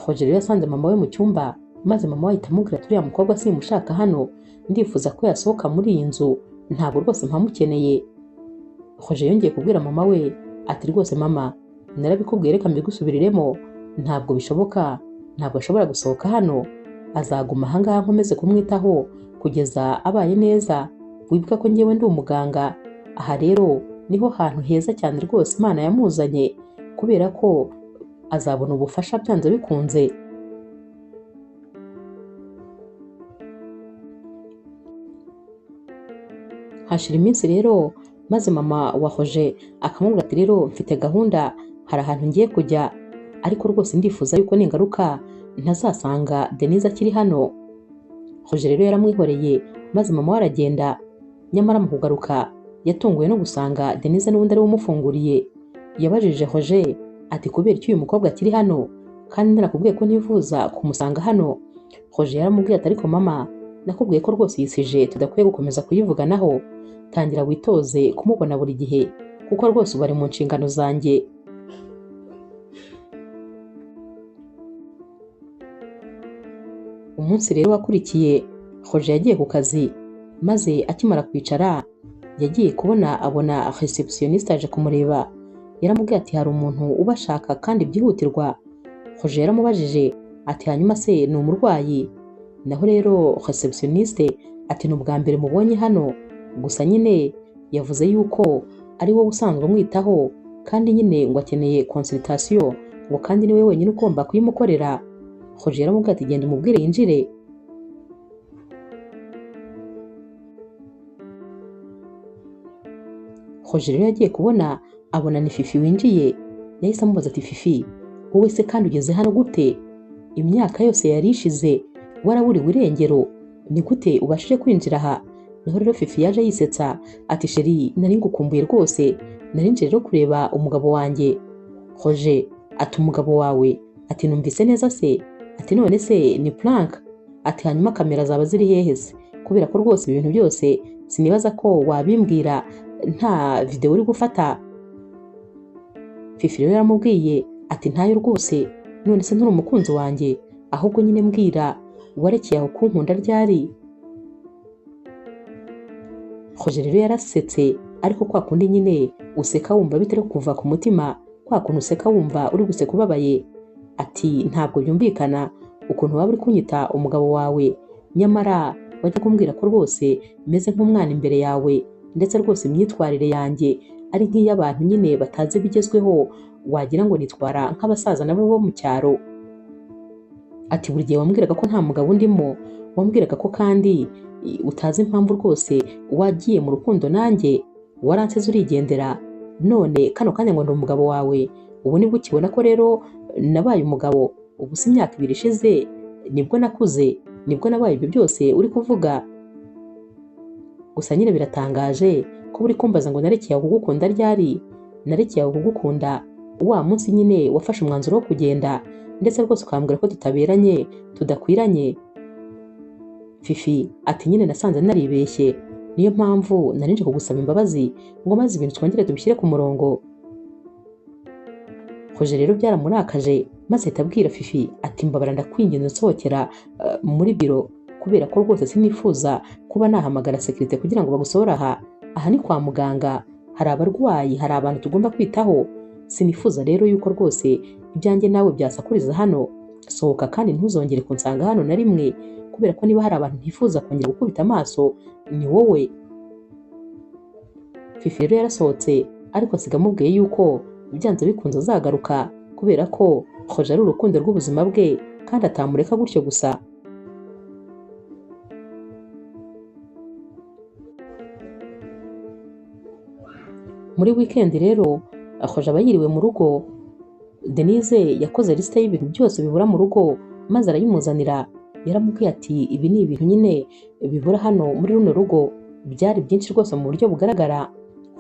Roger yasanze mama we mu cyumba, maze mama we ahita amubwira ati uriya mukobwa simushaka hano, ndifuza ko yasohoka muri iyi nzu, ntabwo rwose mpamukeneye. Roger yongeye kubwira mama we ati rwose mama, narabikubwiye reka mbigusubiriremo, ntabwo bishoboka, ntabwo ashobora gusohoka hano, azaguma ahangaha nkomeze kumwitaho kugeza abaye neza, wibuka ko njyewe ndi umuganga, aha rero niho hantu heza cyane rwose Imana yamuzanye, kubera ko azabona ubufasha byanze bikunze. Hashira iminsi rero, maze mama wa Roger akamubwira ati rero mfite gahunda, hari ahantu ngiye kujya, ariko rwose ndifuza yuko ningaruka ntazasanga Denise akiri hano. Roger rero yaramwihoreye, maze mama we aragenda, nyamara mu kugaruka yatunguwe no gusanga Denise n'ubundi ari we umufunguriye. Yabajije Roger ati kubera iki uyu mukobwa akiri hano kandi narakubwiye ko ntifuza kumusanga hano? Roger yaramubwiye ati ariko mama, nakubwiye ko rwose iyi sije tudakwiye gukomeza kuyivuganaho, tangira witoze kumubona buri gihe kuko rwose ubu ari mu nshingano zanjye. Umunsi rero wakurikiye, Roger yagiye ku kazi, maze akimara kwicara yagiye kubona abona receptioniste aje kumureba. Yaramubwiye ati hari umuntu ubashaka kandi byihutirwa. Roger yaramubajije ati hanyuma se ni umurwayi? Naho rero receptioniste ati ni ubwa mbere mubonye hano, gusa nyine yavuze yuko ari wowe usanzwe umwitaho kandi nyine ngo akeneye consultation, ngo kandi niwe wenyine ugomba kuyimukorera. Roger yaramubwiye ati genda umubwire yinjire. Roger rero yagiye kubona abona ni Fifi winjiye. Yahise amubaza ati Fifi, wowe se kandi ugeze hano gute? Imyaka yose yari ishize waraburiwe irengero, ni gute ubashije kwinjira aha? Naho rero Fifi yaje yisetsa ati sheri, nari ngukumbuye rwose, nari nje rero kureba umugabo wanjye. Roger ati umugabo wawe? Ati numvise neza se? Ati none se ni prank? Ati hanyuma kamera zaba ziri hehe se? Kubera ko rwose ibintu byose sinibaza ko wabimbwira nta video uri gufata. Fifi rero yaramubwiye ati ntayo rwose, none se nturi umukunzi wanjye, ahubwo nyine mbwira warekeye aho kunkunda ryari? Roger rero yarasetse, ariko kwa kundi nyine useka wumva bitari kuva ku mutima, kwa kuntu useka wumva uri guseka ubabaye. Ati ntabwo byumvikana ukuntu waba uri kunyita umugabo wawe, nyamara wajya kumbwira ko rwose meze nk'umwana imbere yawe, ndetse rwose imyitwarire yanjye ari nk'iy'abantu nyine batazi bigezweho, wagira ngo nitwara nk'abasaza nabo bo mu cyaro. Ati buri gihe wambwiraga ko nta mugabo ndimo, wambwiraga ko kandi utazi impamvu rwose wagiye mu rukundo nanjye, waransize urigendera, none kano kanya ngo ndi umugabo wawe, ubu nibwo ukibona ko rero nabaye umugabo? Ubu si imyaka 2 ishize nibwo nakuze, nibwo nabaye ibyo byose uri kuvuga? Gusa nyine biratangaje ko uri kumbaza ngo narekeye aho kugukunda ryari? Narekeye aho kugukunda wa munsi nyine wafashe umwanzuro wo kugenda, ndetse rwose ukambwira ko tutaberanye, tudakwiranye. Fifi ati nyine nasanze naribeshye, niyo mpamvu nari nje kugusaba imbabazi ngo maze ibintu twongere tubishyire ku murongo. Roger rero byaramurakaje, maze atabwira Fifi ati mbabara ndakwinginze nsohokera muri biro, kubera ko rwose sinifuza kuba nahamagara security kugira ngo bagusohora aha. Aha ni kwa muganga, hari abarwayi, hari abantu tugomba kwitaho, sinifuza rero yuko rwose ibyanjye nawe byasakuriza hano. Sohoka kandi ntuzongere kunsanga hano na rimwe, kubera ko niba hari abantu ntifuza kongera gukubita amaso ni wowe. Fifi rero yarasohotse, ariko asiga amubwiye yuko byanze bikunze azagaruka, kubera ko Roger ari urukundo rw'ubuzima bwe kandi atamureka gutyo gusa. Muri weekend rero Roger aba yiriwe mu rugo. Denise yakoze liste y'ibintu byose bibura mu rugo, maze arayimuzanira. Yaramubwiye ati ibi ni ibintu nyine bibura hano muri runo rugo, byari byinshi rwose mu buryo bugaragara.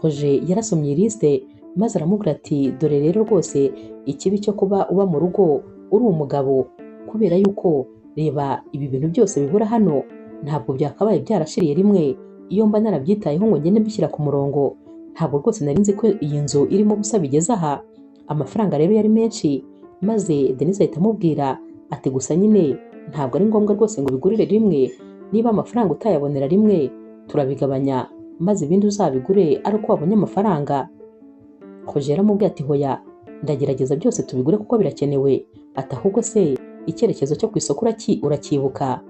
Roger yarasomye liste, maze aramubwira ati dore rero rwose ikibi cyo kuba uba mu rugo uri umugabo, kubera yuko reba ibi bintu byose bihura hano ntabwo byakabaye byarashiriye rimwe iyo mba narabyitayeho ngo ngende mbishyira ku murongo. Ntabwo rwose nari nzi ko iyi nzu irimo gusa bigeze aha. Amafaranga rero yari menshi, maze Denise ahita amubwira ati gusa nyine ntabwo ari ngombwa rwose ngo bigurire rimwe, niba amafaranga utayabonera rimwe turabigabanya maze ibindi uzabigure ari uko wabonye amafaranga. Roger yaramubwiye ati hoya ndagerageza byose tubigure kuko birakenewe. Ati ahubwo se icyerekezo cyo ku isoko uracyibuka?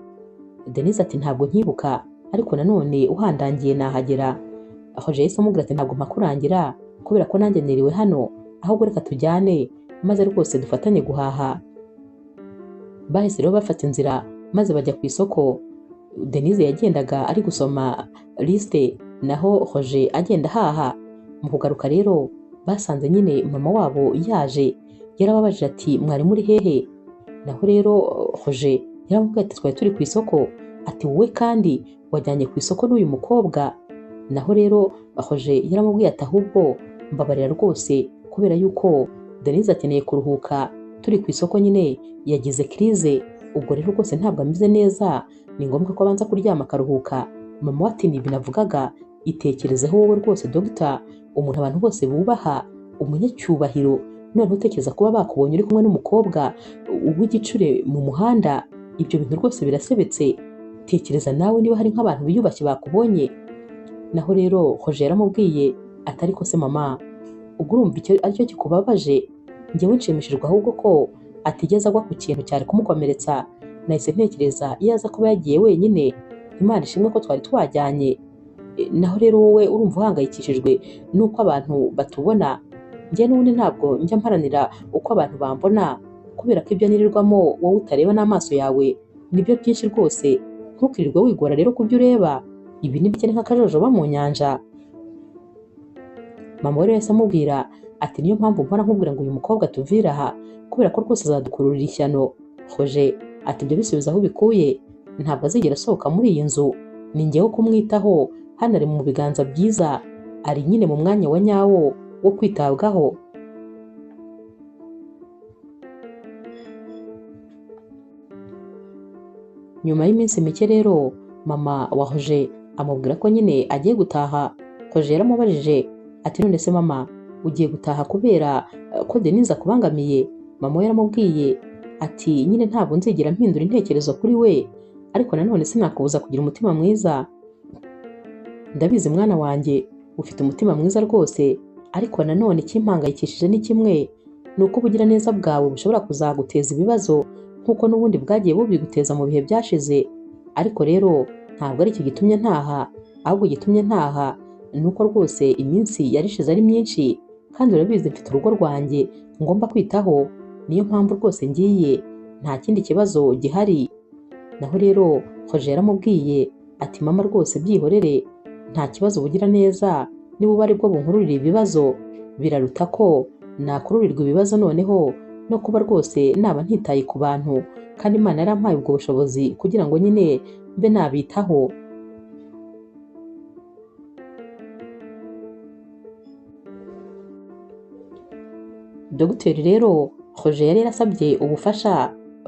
Denise ati ntabwo nkibuka, ariko nanone uhandangiye nahagera. Roger yahise amubwira ati ntabwo mpakurangira kubera ko nanjye niriwe hano, ahubwo reka tujyane maze rwose dufatanye guhaha. Bahise rero bafata inzira maze bajya ku isoko. Denise yagendaga ari gusoma liste naho Roger agenda ahaha. Mu kugaruka rero basanze nyine mama wabo yaje, yarababajije ati mwari muri hehe? Naho rero Roger yaramubwiye ati twari turi ku isoko. Ati wowe kandi wajyanye ku isoko n'uyu mukobwa? Naho rero Roger yaramubwiye ati ahubwo mbabarira rwose kubera yuko Denise akeneye kuruhuka, turi ku isoko nyine yagize crise, ubwo rero rwose ntabwo ameze neza, ni ngombwa ko abanza kuryama akaruhuka. Mama we ati nibi navugaga, itekerezeho wowe rwose Dogita, umuntu abantu bose bubaha, umunyacyubahiro, none utekereza kuba bakubonye uri kumwe n'umukobwa w'igicure mu muhanda? Ibyo bintu rwose birasebetse. Tekereza nawe niba hari nk'abantu biyubashye bakubonye. Naho rero Roger yaramubwiye ati ariko se mama, ubwo urumva icyo aricyo kikubabaje? Njyewe nshimishijwe ahubwo ko atigeze agwa ku kintu cyari kumukomeretsa. Nahise ntekereza iyo aza kuba yagiye wenyine, Imana ishimwe ko twari twajyanye. Naho rero wowe urumva uhangayikishijwe n'uko abantu batubona. Njye n'ubundi ntabwo njya mparanira uko abantu bambona, kubera ko ibyo nirirwamo wowe utareba n'amaso yawe nibyo byinshi rwose. Ntukirirwe wigora rero ku byo ureba, ibi ni bike nk'akajojoba mu nyanja. Mama we yahise amubwira ati niyo mpamvu mpora nkubwira ngo uyu mukobwa tuvira aha, kubera ko rwose azadukururira ishyano. Roger ati ibyo bisubiza aho ubikuye, ntabwo azigera asohoka muri iyi nzu, ni njyewe kumwitaho, hano ari mu biganza byiza, ari nyine mu mwanya wa nyawo wo kwitabwaho. Nyuma y'iminsi mike rero mama wa Roger amubwira ko nyine agiye gutaha. Roger yaramubajije ati none se mama ugiye gutaha kubera ko Denise akubangamiye? Mama we yaramubwiye ati nyine ntabwo nzigera mpindura intekerezo kuri we, ariko nanone sinakubuza kugira umutima mwiza. Ndabizi mwana wanjye ufite umutima mwiza rwose, ariko nanone ikimpangayikishije ni kimwe, ni uko ubugiraneza bwawe bushobora kuzaguteza ibibazo nk'uko n'ubundi bwagiye bubiguteza mu bihe byashize. Ariko rero ntabwo ari cyo gitumye ntaha, ahubwo gitumye ntaha ni uko rwose iminsi yarishize ari myinshi, kandi urabizi mfite urugo rwanjye ngomba kwitaho, niyo mpamvu rwose ngiye, nta kindi kibazo gihari. Naho rero Roger yaramubwiye ati mama rwose byihorere, nta kibazo bugira neza, niba uba ari bwo bunkururira ibibazo biraruta ko nakururirwa ibibazo noneho no kuba rwose naba ntitaye ku bantu, kandi Imana yarampaye ubwo bushobozi kugira ngo nyine mbe nabitaho. Dogiteri rero Roger yari yarasabye ubufasha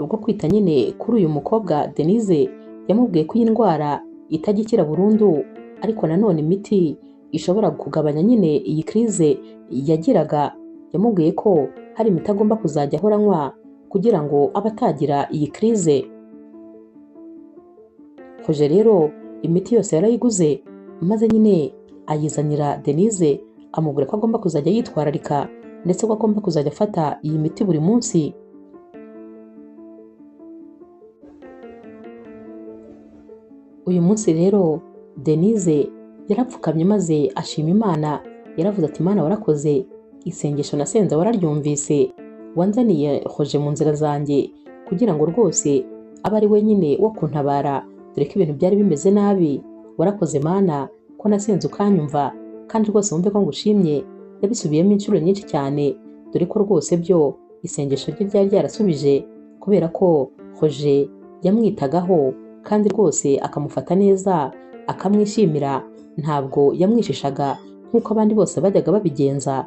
bwo kwita nyine kuri uyu mukobwa Denise. Yamubwiye ko iyi ndwara itajya ikira burundu, ariko nanone imiti ishobora kugabanya nyine iyi crise yagiraga. Yamubwiye ko hari imiti agomba kuzajya ahora anywa kugira ngo abe atagira iyi crise. Roger rero imiti yose yarayiguze, maze nyine ayizanira Denise, amubwira ko agomba kuzajya yitwararika ndetse ko agomba kuzajya afata iyi miti buri munsi. Uyu munsi rero Denise yarapfukamye maze ashima Imana. Yaravuze ati Imana warakoze, isengesho nasenze wararyumvise, wanzaniye Roger mu nzira zanjye kugira ngo rwose abe ari we nyine wo kuntabara, dore ko ibintu byari bimeze nabi. Warakoze Mana ko nasenze ukanyumva, kandi rwose wumve ko ngushimye. Yabisubiyemo inshuro nyinshi cyane, dore ko rwose byo isengesho rye ryari ryarasubije, kubera ko Roger yamwitagaho kandi rwose akamufata neza, akamwishimira, ntabwo yamwishishaga nk'uko abandi bose bajyaga babigenza.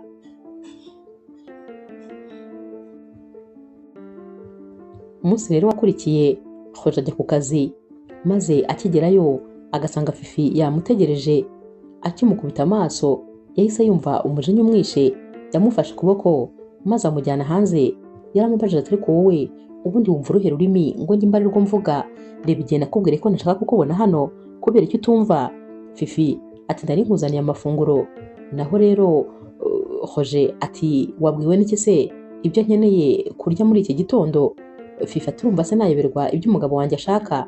Umunsi rero wakurikiye Roger ajya ku kazi, maze akigerayo agasanga Fifi yamutegereje. Akimukubita amaso yahise yumva umujinya umwishe, yamufashe ukuboko maze amujyana hanze. Yaramubajije ati ariko wowe ubundi wumva uruhe rurimi ngo njye mbarirwo mvuga? Reba igihe nakubwire ko nashaka kukubona hano, kubera icyo utumva? Fifi ati nari nkuzaniye amafunguro. Naho rero Roger ati wabwiwe n'iki se ibyo nkeneye kurya muri iki gitondo? Fifi ati urumva se nayoberwa ibyo umugabo wanjye ashaka?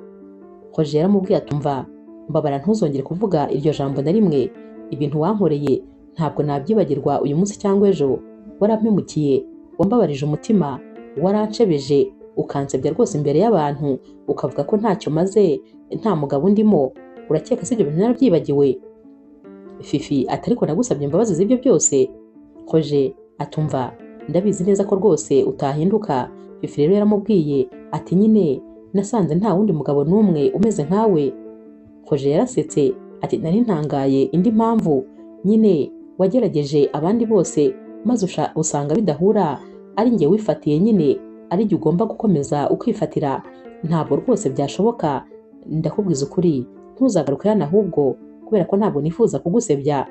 Roger yaramubwiye atumva, mbabara ntuzongere kuvuga iryo jambo na rimwe. Ibintu wankoreye ntabwo nabyibagirwa uyu munsi cyangwa ejo. Warampemukiye, wambabarije umutima, warancebeje, ukansebya rwose imbere y'abantu, ukavuga ko ntacyo maze, nta mugabo ndimo. Urakeka se ibyo bintu narabyibagiwe? Fifi ati ariko nagusabye imbabazi z'ibyo byose. Roger atumva, ndabizi neza ko rwose utahinduka. Fifi rero yaramubwiye ati nyine nasanze nta wundi mugabo n'umwe umeze nkawe. Roger yarasetse ati nari ntangaye indi mpamvu, nyine wagerageje abandi bose maze usanga bidahura, ari njye wifatiye nyine, ari jye ugomba gukomeza ukifatira. Ntabwo rwose byashoboka, ndakubwiza ukuri, ntuzagaruke hano ahubwo, kubera ko ntabwo nifuza kugusebya.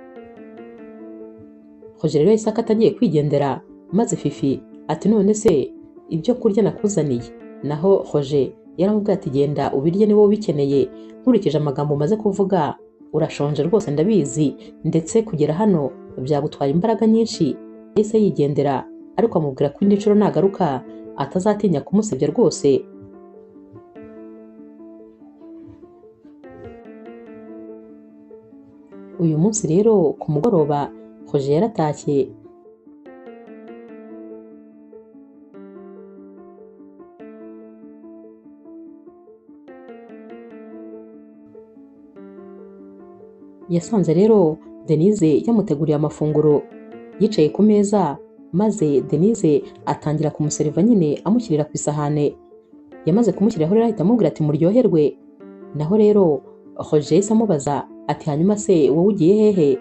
Roger rero yahise agiye kwigendera, maze Fifi ati none se ibyo kurya nakuzaniye? Naho Roger yaramubwiye ati genda ubirye ni wowe ubikeneye, nkurikije amagambo umaze kuvuga urashonje rwose ndabizi, ndetse kugera hano byagutwara imbaraga nyinshi. Yahise yigendera, ariko amubwira ko indi nshuro nagaruka atazatinya kumusebya rwose. Uyu munsi rero ku mugoroba Roger yaratashye. Yasanze rero Denise yamuteguriye amafunguro, yicaye ku meza, maze Denise atangira kumuseriva nyine amushyirira ku isahane. Yamaze kumushyiriraho rero ahita amubwira ati muryoherwe. Naho rero Roger yahise amubaza ati hanyuma se wowe ugiye hehe?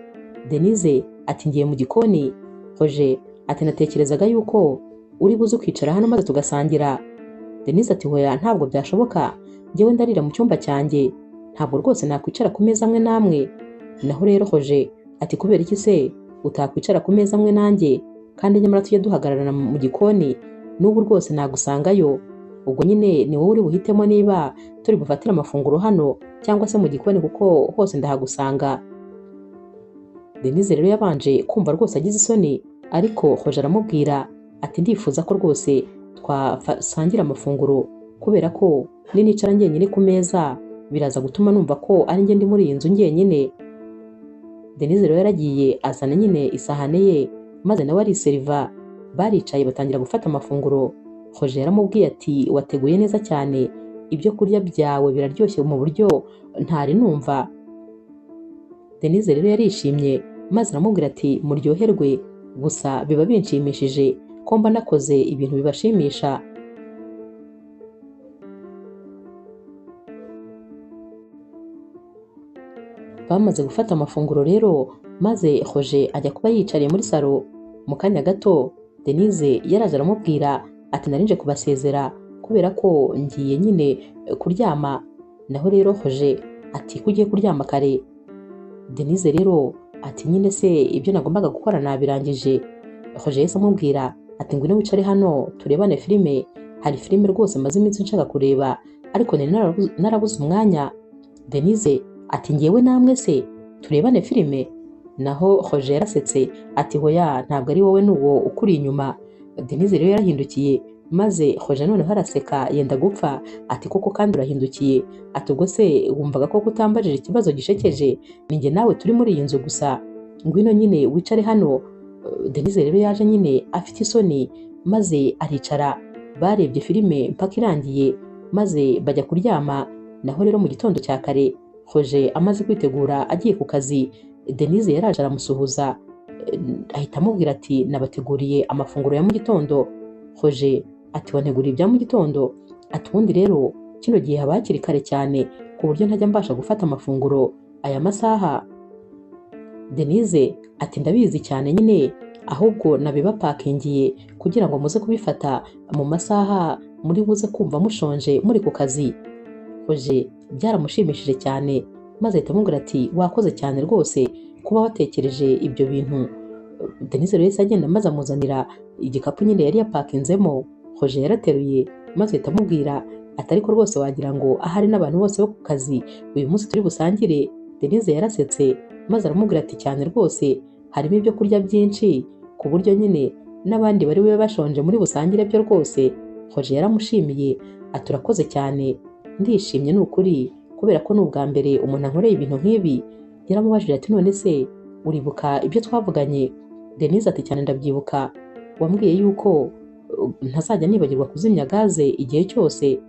Denise ati ngiye mu gikoni. Roger ati natekerezaga yuko uri buze ukicara hano maze tugasangira. Denise ati hoya ntabwo byashoboka, njyewe ndarira mu cyumba cyanjye, ntabwo rwose nakwicara ku meza amwe namwe. Naho rero Roger ati kubera iki se utakwicara ku meza amwe nanjye, kandi nyamara tujye duhagararana mu gikoni? N'ubu rwose nagusangayo, ubwo nyine ni wowe uri buhitemo niba turi bufatire amafunguro hano cyangwa se mu gikoni, kuko hose ndahagusanga. Denise rero yabanje kumva rwose agize isoni, ariko Roger aramubwira ati ndifuza ko rwose twasangira amafunguro, kubera ko ninicara njyenyine ku meza biraza gutuma numva ko ari njye ndi muri iyi nzu njyenyine. Denise rero yaragiye azana nyine isahane ye, maze nawe ariseriva. Baricaye batangira gufata amafunguro. Roger yaramubwiye ati wateguye neza cyane, ibyo kurya byawe biraryoshye mu buryo ntari numva. Denise rero yarishimye, maze aramubwira ati muryoherwe, gusa biba binshimishije ko mba nakoze ibintu bibashimisha. Bamaze gufata amafunguro rero, maze Roger ajya kuba yicariye muri salo. Mu kanya gato Denise yaraje aramubwira ati narinje kubasezera kubera ko ngiye nyine kuryama. Naho rero Roger ati ko ugiye kuryama kare? Denise rero ati nyine se ibyo nagombaga gukora nabirangije. Roger yahise amubwira ati ngwino wicare hano turebane filime, hari filime rwose maze iminsi nshaka kureba ariko narabuze umwanya. Denise ati ngewe namwe se turebane filime? Naho Roger yarasetse ati hoya ntabwo ari wowe n'uwo ukuri inyuma. Denise rero yarahindukiye, maze Roger noneho araseka yenda gupfa ati koko kandi urahindukiye, ati ubwo se wumvaga ko kutambajije ikibazo gishekeje? Ninjye nawe turi muri iyi nzu gusa, ngwino nyine wicare hano. Denise rero yaje nyine afite isoni, maze aricara. Barebye filime mpaka irangiye, maze bajya kuryama. Naho rero mu gitondo cya kare Roger amaze kwitegura agiye ku kazi, Denise yaraje aramusuhuza, ahita amubwira ati nabateguriye amafunguro ya mu gitondo. Roger ati wanteguriye ibya mu gitondo? Ati ubundi rero kino gihe haba hakiri kare cyane ku buryo ntajya mbasha gufata amafunguro aya masaha. Denise ati ndabizi cyane nyine, ahubwo nabibapakingiye kugira ngo muze kubifata mu masaha muri buze kumva mushonje muri ku kazi. Roger byaramushimishije cyane maze ahita amubwira ati wakoze cyane rwose kuba watekereje ibyo bintu. Denise rero yahise agenda maze amuzanira igikapu nyine yari yapakinzemo. Roger yarateruye maze ahita amubwira ati ariko rwose wagira ngo ahari n'abantu bose bo ku kazi uyu munsi turi busangire. Denise yarasetse maze aramubwira ati cyane rwose harimo ibyo kurya byinshi ku buryo nyine n'abandi bari bube bashonje muri busangire byo rwose. Roger yaramushimiye ati urakoze cyane ndishimye ni ukuri kubera ko ni ubwa mbere umuntu ankoreye ibintu nk'ibi. Yaramubajije ati none se uribuka ibyo twavuganye? Denise ati cyane ndabyibuka, wambwiye yuko ntazajya nibagirwa kuzimya gaze igihe cyose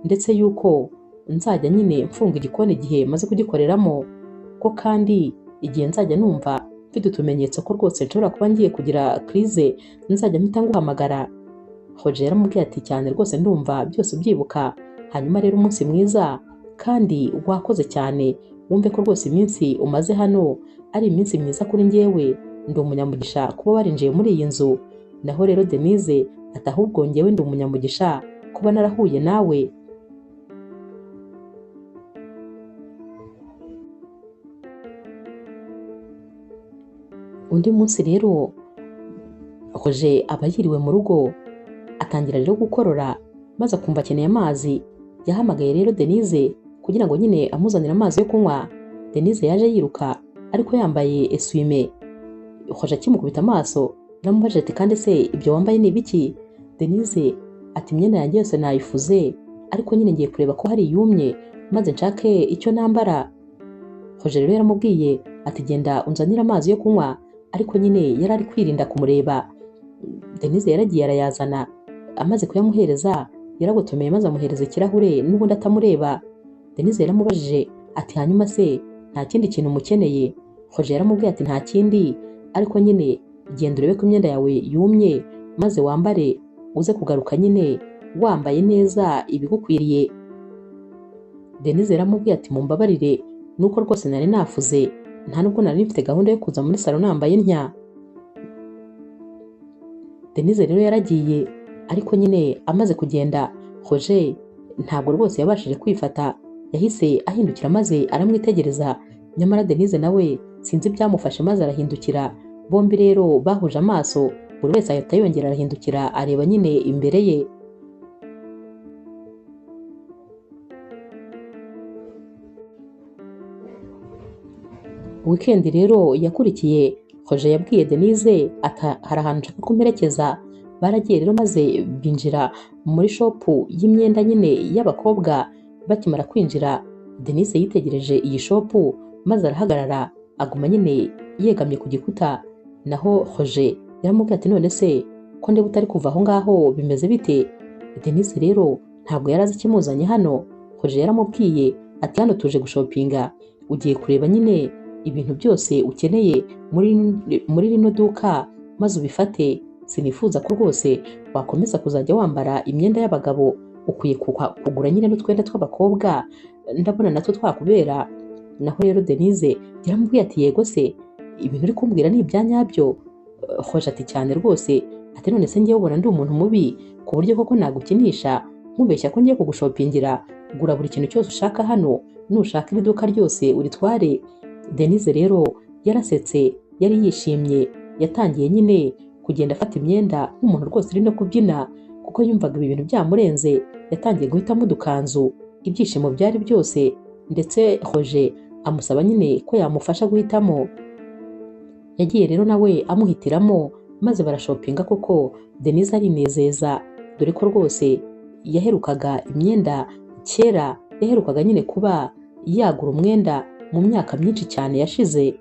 ndetse yuko nzajya nyine mfunga igikoni igihe maze kugikoreramo, ko kandi igihe nzajya numva mfite utumenyetso ko rwose nshobora kuba ngiye kugira crise nzajya mpita nguhamagara. Roger yaramubwiye ati cyane rwose ndumva byose ubyibuka. Hanyuma rero umunsi mwiza kandi wakoze cyane, wumve ko rwose iminsi umaze hano ari iminsi myiza kuri njyewe, ndi umunyamugisha kuba warinjiye muri iyi nzu. Naho rero Denise ati ahubwo njyewe ndi umunyamugisha kuba narahuye nawe. Undi munsi rero Roger aba yiriwe mu rugo, atangira rero gukorora maze akumva akeneye amazi. Yahamagaye rero Denise kugira ngo nyine amuzanire amazi yo kunywa. Denise yaje yiruka ariko yambaye eswime. Roger akimukubita amaso yaramubajije ati kandi se ibyo wambaye ni ibiki? Denise ati imyenda yanjye yose nayifuze ariko nyine ngiye kureba ko hari yumye maze nshake icyo nambara. Roger rero yaramubwiye ati genda unzanire amazi yo kunywa, ariko nyine yari ari kwirinda kumureba. Denise yaragiye arayazana, amaze kuyamuhereza yaragotomeye maze amuhereza ikirahure n'ubundi atamureba. Denise yaramubajije ati hanyuma se nta kindi kintu mukeneye? Roger yaramubwiye ati nta kindi, ariko nyine genda urebe ko imyenda yawe yumye maze wambare uze kugaruka nyine wambaye neza ibigukwiriye. Denise yaramubwiye ati mumbabarire nuko rwose nari nafuze, nta nubwo nari mfite gahunda yo kuza muri salo nambaye ntya. Denise rero yaragiye, ariko nyine amaze kugenda Roger ntabwo rwose yabashije kwifata, yahise ahindukira maze aramwitegereza. Nyamara Denise nawe sinzi byamufashe maze arahindukira. Bombi rero bahuje amaso, buri wese ahita yongera arahindukira areba nyine imbere ye. Weekend rero yakurikiye Roger yabwiye Denise ati hari ahantu nshaka kumperekeza. Baragiye rero maze binjira muri shopu y'imyenda nyine y'abakobwa. Bakimara kwinjira Denise yitegereje iyi shopu maze arahagarara aguma nyine yegamye ku gikuta. Naho Roger yaramubwiye ati none se ko ndeba utari kuva aho ngaho bimeze bite? Denise rero ntabwo yari azi ikimuzanye hano. Roger yaramubwiye ati hano tuje gushopinga, ugiye kureba nyine ibintu byose ukeneye muri rino duka maze ubifate. Sinifuza ko rwose wakomeza kuzajya wambara imyenda y'abagabo, ukwiye kugura nyine n'utwenda tw'abakobwa, ndabona natwo twakubera. Naho rero Denise yaramubwiye ati yego se ibintu uri kumbwira ni ibya nyabyo? Roger ati cyane rwose, ati none se ngewe ubona ndi umuntu mubi ku buryo koko nagukinisha nkubeshya ko ngiye kugushopingira? Gura buri kintu cyose ushaka hano, nushaka iri duka ryose uritware. Denise rero yarasetse, yari yishimye, yatangiye nyine kugenda afata imyenda nk'umuntu rwose uri no kubyina kuko yumvaga ibi bintu byamurenze. Yatangiye guhitamo udukanzu, ibyishimo byari byose, ndetse Roger amusaba nyine ko yamufasha guhitamo. Yagiye rero nawe amuhitiramo maze barashopinga koko. Denise arinezeza dore ko rwose yaherukaga imyenda kera, yaherukaga nyine kuba yagura umwenda mu myaka myinshi cyane yashize.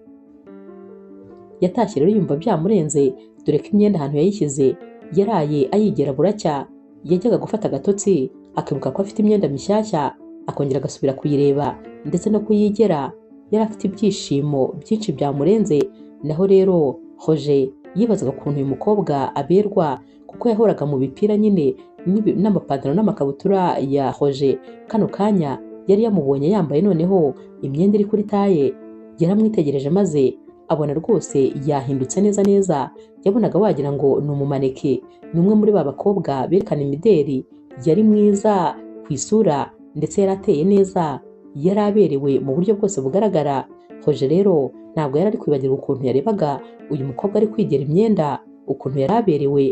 Yatashye rero yumva byamurenze dore ko imyenda ahantu yayishyize yaraye ayigera buracya. Yajyaga gufata agatotsi akibuka ko afite imyenda mishyashya, akongera agasubira kuyireba ndetse no kuyigera. Yari afite ibyishimo byinshi byamurenze. Naho rero Roger yibazaga ukuntu uyu mukobwa aberwa kuko yahoraga mu bipira nyine n'amapantaro n'amakabutura ya Roger. Kano kanya yari yamubonye yambaye noneho imyenda iri kuri taye. Yaramwitegereje maze abona rwose yahindutse neza neza. Yabonaga wagira ngo ni umumaneke, ni umwe muri ba bakobwa berekana imideri yari mwiza ku isura ndetse yari ateye neza, yari aberewe mu buryo bwose bugaragara. Roger rero ntabwo yari ari kwibagirwa ukuntu yarebaga uyu mukobwa ari kwigera imyenda, ukuntu yari aberewe.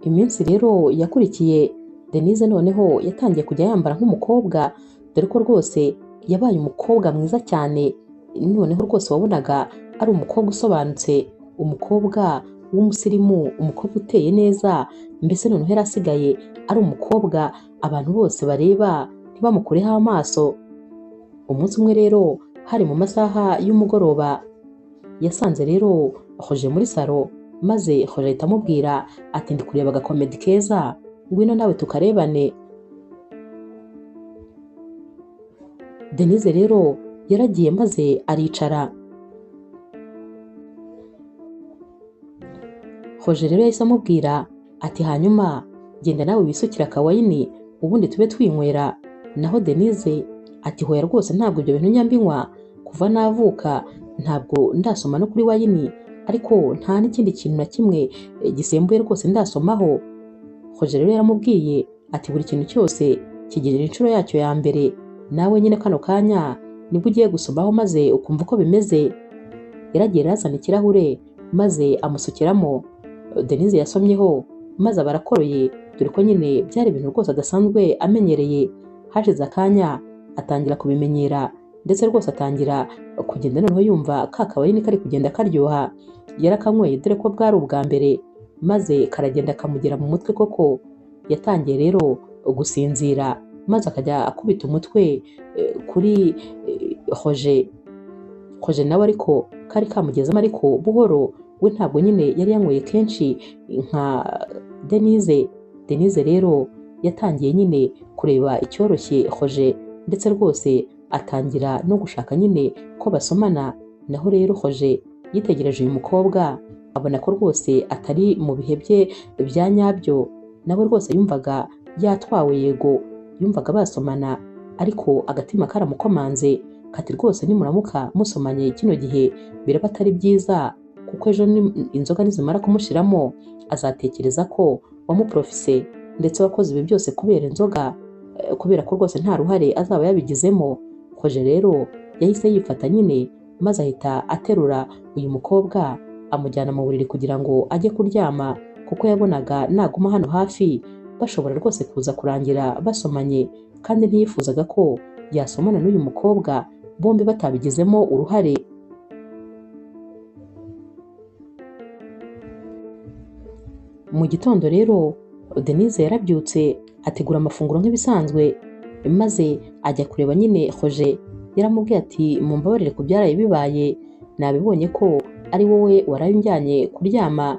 Iminsi rero yakurikiye, Denise noneho yatangiye kujya yambara nk'umukobwa, dore ko rwose yabaye umukobwa mwiza cyane. Noneho rwose wabonaga ari umukobwa usobanutse, umukobwa w'umusirimu, umukobwa uteye neza, mbese noneho yari asigaye ari umukobwa abantu bose bareba ntibamukureho amaso. Umunsi umwe rero hari mu masaha y'umugoroba, yasanze rero Roger muri salo, maze Roger ahita amubwira ati ndi kureba agakomedi keza, ngwino nawe tukarebane. Denise rero yaragiye maze aricara. Roger rero yahise amubwira ati hanyuma genda nawe wisukira akawayini ubundi tube twinywera. Naho Denise ati hoya rwose ntabwo ibyo bintu nyambinywa, kuva navuka ntabwo ndasoma no kuri wayini, ariko nta n'ikindi kintu na kimwe gisembuye rwose ndasomaho. Roger rero yaramubwiye ati buri kintu cyose kigirira inshuro yacyo ya mbere, nawe nyine kano kanya nibwo ugiye gusomaho maze ukumva uko bimeze. Yaragiye yazana ikirahure maze amusukiramo. Denise yasomyeho maze aba arakoroye, dore ko nyine byari ibintu rwose adasanzwe amenyereye. Hashize akanya atangira kubimenyera, ndetse rwose atangira kugenda noneho yumva ka kawayini kari kugenda karyoha. Yarakanyweye dore ko bwari ubwa mbere, maze karagenda kamugera mu mutwe koko. Yatangiye rero gusinzira, maze akajya akubita umutwe kuri Roger. Roger nawe ariko kari kamugezemo ariko buhoro, we ntabwo nyine yari yanyweye kenshi nka Denise. Denise rero yatangiye nyine kureba icyoroshye Roger, ndetse rwose atangira no gushaka nyine ko basomana. Naho rero Roger yitegereje uyu mukobwa, abona ko rwose atari mu bihe bye bya nyabyo. Nawe rwose yumvaga yatwawe, yego yumvaga basomana, ariko agatima karamukomanze kati rwose nimuramuka musomanye kino gihe biraba atari byiza, kuko ejo inzoga nizimara kumushiramo azatekereza ko wamuprofise ndetse wakoze ibi byose kubera inzoga, kubera ko rwose nta ruhare azaba yabigizemo. Roger rero yahise yifata nyine, maze ahita aterura uyu mukobwa amujyana mu buriri kugira ngo ajye kuryama, kuko yabonaga naguma hano hafi bashobora rwose kuza kurangira basomanye, kandi ntiyifuzaga ko yasomana n'uyu mukobwa bombi batabigizemo uruhare. Mu gitondo rero Denise yarabyutse ategura amafunguro nk'ibisanzwe, maze ajya kureba nyine Roger. Yaramubwiye ati mumbabarire ku byaraye bibaye, nabibonye ko ari wowe waraye unjyanye kuryama,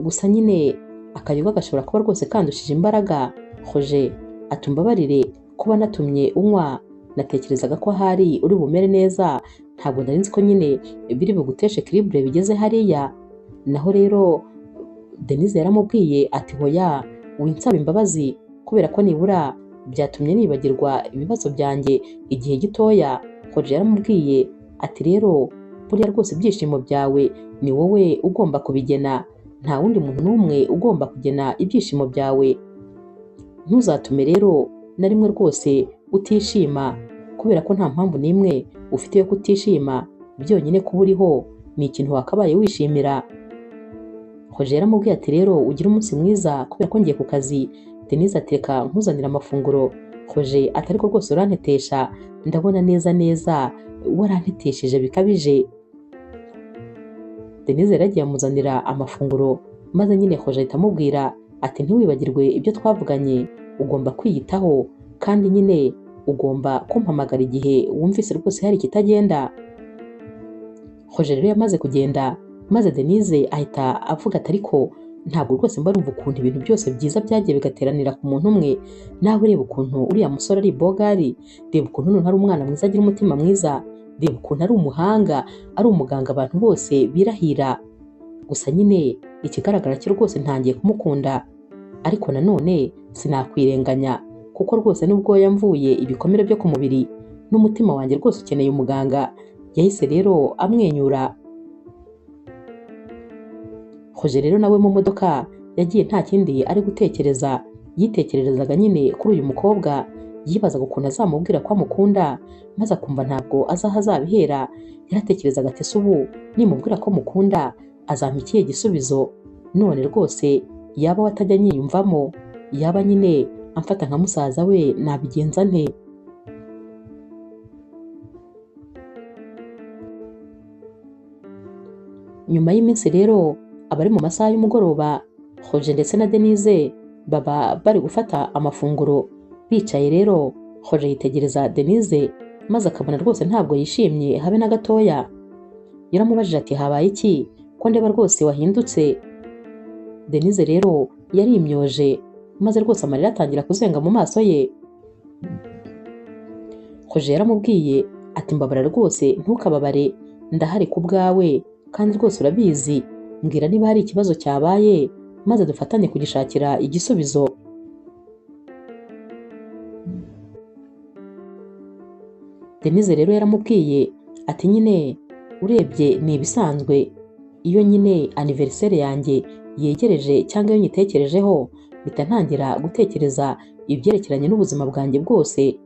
gusa nyine akayoga gashobora kuba rwose kandushije imbaraga. Roger ati umbabarire kuba natumye unywa, natekerezaga ko ahari uri bumere neza, ntabwo nari nzi ko nyine biri buguteshe equilibre bigeze hariya. Naho rero Denise yaramubwiye ati hoya winsaba imbabazi, kubera ko nibura byatumye nibagirwa ibibazo byanjye igihe gitoya. Roger yaramubwiye ati rero buriya rwose ibyishimo byawe ni wowe ugomba kubigena, nta wundi muntu n'umwe ugomba kugena ibyishimo byawe. Ntuzatume rero na rimwe rwose utishima, kubera ko nta mpamvu n'imwe ufite yo kutishima, byonyine kuba uriho ni ikintu wakabaye wishimira. Roger yaramubwiye ati rero ugira umunsi mwiza, kubera ko ngiye ku kazi. Denise ateka nkuzanira amafunguro. Roger ati ariko rwose urantetesha, ndabona neza neza warantetesheje bikabije. Denise yaragiye amuzanira amafunguro, maze nyine Roger ahita amubwira ati ntiwibagirwe ibyo twavuganye, ugomba kwiyitaho, kandi nyine ugomba kumpamagara igihe wumvise rwose hari ikitagenda. Roger rero yamaze kugenda, maze Denise ahita avuga ati ariko ntabwo rwose mba numva ukuntu ibintu byose byiza byagiye bigateranira ku muntu umwe. Nawe reba ukuntu uriya musore ari bogari, reba ukuntu none ari umwana mwiza agira umutima mwiza, reba ukuntu ari umuhanga, ari umuganga abantu bose birahira. Gusa nyine ikigaragara cyo rwose ntangiye kumukunda, ariko nanone sinakwirenganya, kuko rwose nubwo yamvuye ibikomere byo ku mubiri, n'umutima wanjye rwose ukeneye umuganga. Yahise rero amwenyura. Roger rero nawe mu modoka yagiye nta kindi ari gutekereza, yitekererezaga nyine kuri uyu mukobwa, yibazaga ukuntu azamubwira ko amukunda maze akumva ntabwo azaha azabihera. Yaratekerezaga ati ese ubu nimubwira ko mukunda azampa ikihe gisubizo? None rwose yaba we atajya anyiyumvamo, yaba nyine amfata nka musaza we, nabigenza nte? Nyuma y'iminsi rero abari mu masaha y'umugoroba, Roger ndetse na Denise baba bari gufata amafunguro. Bicaye rero Roger yitegereza Denise maze akabona rwose ntabwo yishimye habe na gatoya. Yaramubajije ati habaye iki ko ndeba rwose wahindutse? Denise rero yarimyoje maze rwose amarira atangira kuzenga mu maso ye. Roger yaramubwiye ati mbabara rwose ntukababare, ndahari ku bwawe kandi rwose urabizi, mbwira niba hari ikibazo cyabaye maze dufatanye kugishakira igisubizo. Denise rero yaramubwiye ati nyine urebye ni ibisanzwe, iyo nyine anniversaire yanjye yegereje cyangwa iyo nyitekerejeho mpita ntangira gutekereza ibyerekeranye n'ubuzima bwanjye bwose.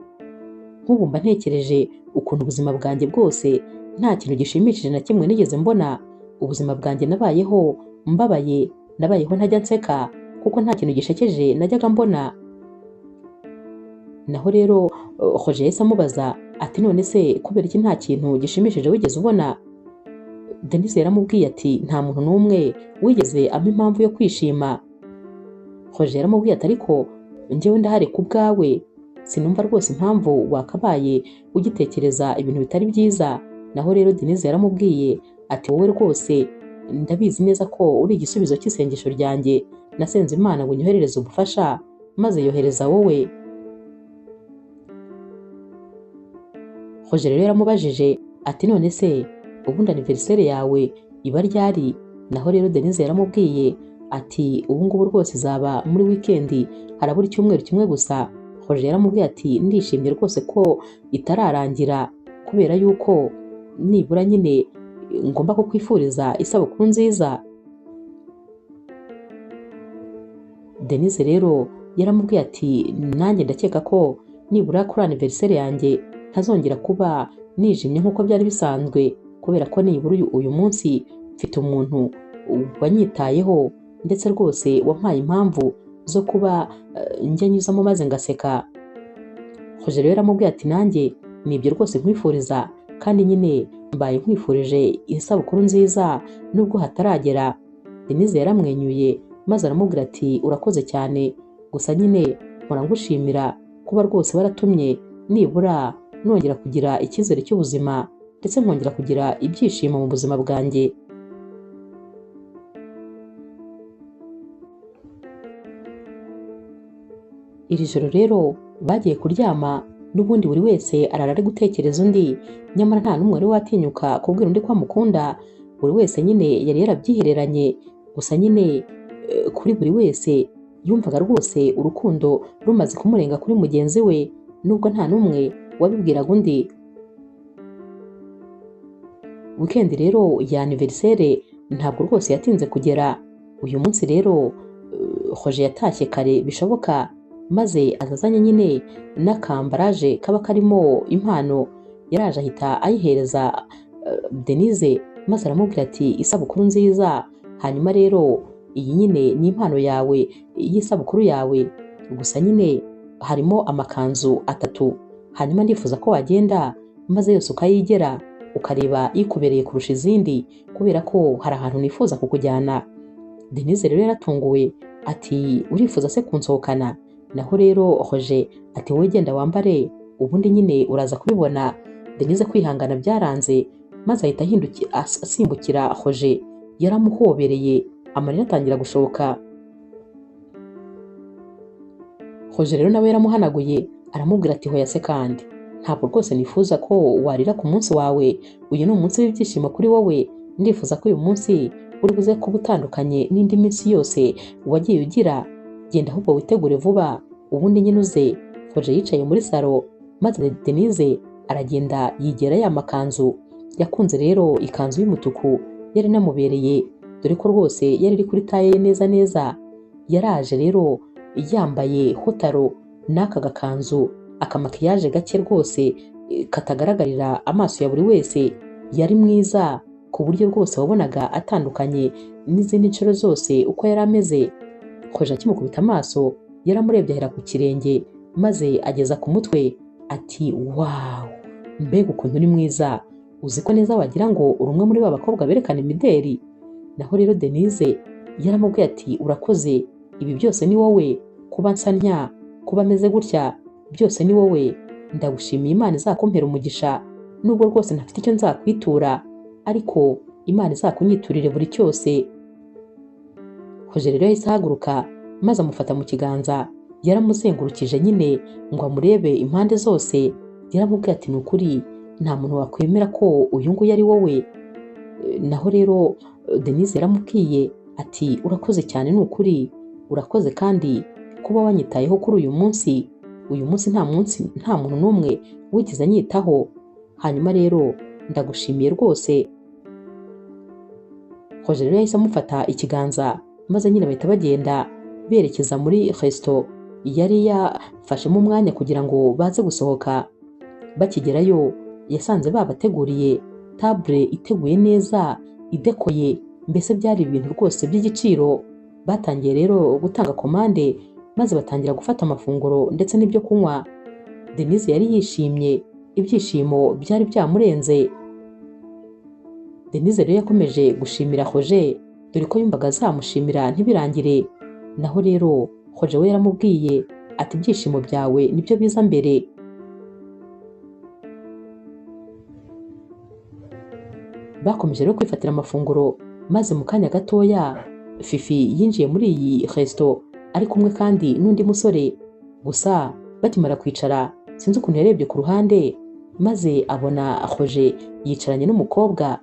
Nk'ubu mba ntekereje ukuntu ubuzima bwanjye bwose nta kintu gishimishije na kimwe nigeze mbona. Ubuzima bwanjye nabayeho mbabaye, nabayeho ntajya nseka kuko nta kintu gishekeje najyaga mbona. Naho rero Roger yahise amubaza ati none se kubera iki nta kintu gishimishije wigeze ubona? Denise yaramubwiye ati nta muntu n'umwe wigeze ampa impamvu yo kwishima. Roger yaramubwiye ati ariko njyewe ndahari ku bwawe, sinumva rwose impamvu wakabaye ugitekereza ibintu bitari byiza. Naho rero Denise yaramubwiye ati wowe rwose ndabizi neza ko uri igisubizo cy'isengesho ryanjye, nasenze Imana ngo nyoherereze ubufasha maze yohereza wowe. Roger rero yaramubajije ati none se ubundi anniversaire yawe iba ryari? Naho rero Denise yaramubwiye ati ubu ngubu rwose izaba muri weekend, harabura icyumweru kimwe gusa. Roger yaramubwiye ati ndishimye rwose ko itararangira kubera yuko nibura nyine ngomba kukwifuriza isabukuru nziza. Denise rero yaramubwiye ati nanjye ndakeka ko nibura kuri anniversaire yanjye ntazongera kuba nijimye nk'uko byari bisanzwe, kubera ko nibura uyu munsi mfite umuntu wanyitayeho ndetse rwose wampaye impamvu zo kuba njya nyuzamo maze ngaseka. Roger rero yaramubwiye ati nanjye nibyo rwose nkwifuriza, kandi nyine mbaye nkwifurije isabukuru nziza nubwo hataragera. Denise yaramwenyuye maze aramubwira ati urakoze cyane, gusa nyine mpora ngushimira kuba rwose waratumye nibura nongera kugira icyizere cy'ubuzima ndetse nkongera kugira ibyishimo mu buzima bwanjye. Iri joro rero bagiye kuryama, n'ubundi buri wese arara ari gutekereza undi, nyamara nta n'umwe wari watinyuka kubwira undi ko amukunda. Buri wese nyine yari yarabyihereranye, gusa nyine kuri buri wese yumvaga rwose urukundo rumaze kumurenga kuri mugenzi we, nubwo nta n'umwe wabibwiraga undi. Weekend rero ya anniversaire ntabwo rwose yatinze kugera. Uyu munsi rero Roger yatashye kare bishoboka, maze azazanye nyine n'akambaraje kaba karimo impano. Yaraje ahita ayihereza Denise maze aramubwira ati isabukuru nziza, hanyuma rero iyi nyine ni impano yawe y'isabukuru yawe, gusa nyine harimo amakanzu 3, hanyuma ndifuza ko wagenda maze yose ukayigera ukareba ikubereye kurusha izindi, kubera ko hari ahantu nifuza kukujyana. Denise rero yaratunguwe ati urifuza se kunsohokana? Naho rero Roger ati wowe genda wambare ubundi nyine uraza kubibona. Denise kwihangana byaranze maze ahita asimbukira Roger, yaramuhobereye amarira atangira gushoka. Roger rero nawe yaramuhanaguye aramubwira ati hoya se kandi ntabwo rwose nifuza ko warira ku munsi wawe, uyu ni umunsi w'ibyishimo kuri wowe, ndifuza ko uyu munsi uri buze kuba utandukanye n'indi minsi yose wagiye ugira. Genda ahubwo witegure vuba ubundi nyine uze. Roger yicaye muri salo maze Denise aragenda yigera ya makanzu yakunze. Rero ikanzu y'umutuku yari namubereye, dore ko rwose yari iri kuri taye ye neza neza. Yaraje rero yambaye hotaro n'aka gakanzu, akamakiyaje gake rwose katagaragarira amaso ya buri wese. Yari mwiza ku buryo rwose wabonaga atandukanye n'izindi nshuro zose uko yari ameze. Koje akimukubita amaso yaramurebye ahera ku kirenge maze ageza ku mutwe ati wawu, mbega ukuntu uri mwiza, uzi ko neza wagira ngo uri umwe muri ba bakobwa berekana imideri. Naho rero Denise yaramubwiye ati urakoze, ibi byose ni wowe, kuba nsa ntya, kuba ameze gutya, byose ni wowe. Ndagushimiye, Imana izakumpera umugisha, nubwo rwose ntafite icyo nzakwitura, ariko Imana izakunyiturire buri cyose. Koje rero yahise ahaguruka maze amufata mu kiganza, yaramuzengurukije nyine ngo amurebe impande zose. Yaramubwiye ati ni ukuri nta muntu wakwemera ko uyu nguyu ari wowe. Naho rero Denise yaramubwiye ati urakoze cyane, ni ukuri urakoze kandi kuba wanyitayeho kuri uyu munsi. Uyu munsi nta muntu n'umwe wigeze anyitaho. Hanyuma rero ndagushimiye rwose. Koje rero yahise amufata ikiganza maze nyine bahita bagenda berekeza muri resto yari yafashemo umwanya kugira ngo baze gusohoka. Bakigerayo yasanze babateguriye table iteguye neza, idekoye, mbese byari ibintu rwose by'igiciro. Batangiye rero gutanga komande maze batangira gufata amafunguro ndetse n'ibyo kunywa. Denise yari yishimye, ibyishimo byari byamurenze. Denise rero yakomeje gushimira Roger, dore ko yumvaga azamushimira ntibirangire. Naho rero Roger we yaramubwiye ati ibyishimo byawe nibyo biza mbere. Bakomeje rero kwifatira amafunguro maze mu kanya gatoya Fifi yinjiye muri iyi resto ari kumwe kandi n'undi musore. Gusa bakimara kwicara sinzi ukuntu yarebye ku ruhande maze abona Roger yicaranye n'umukobwa.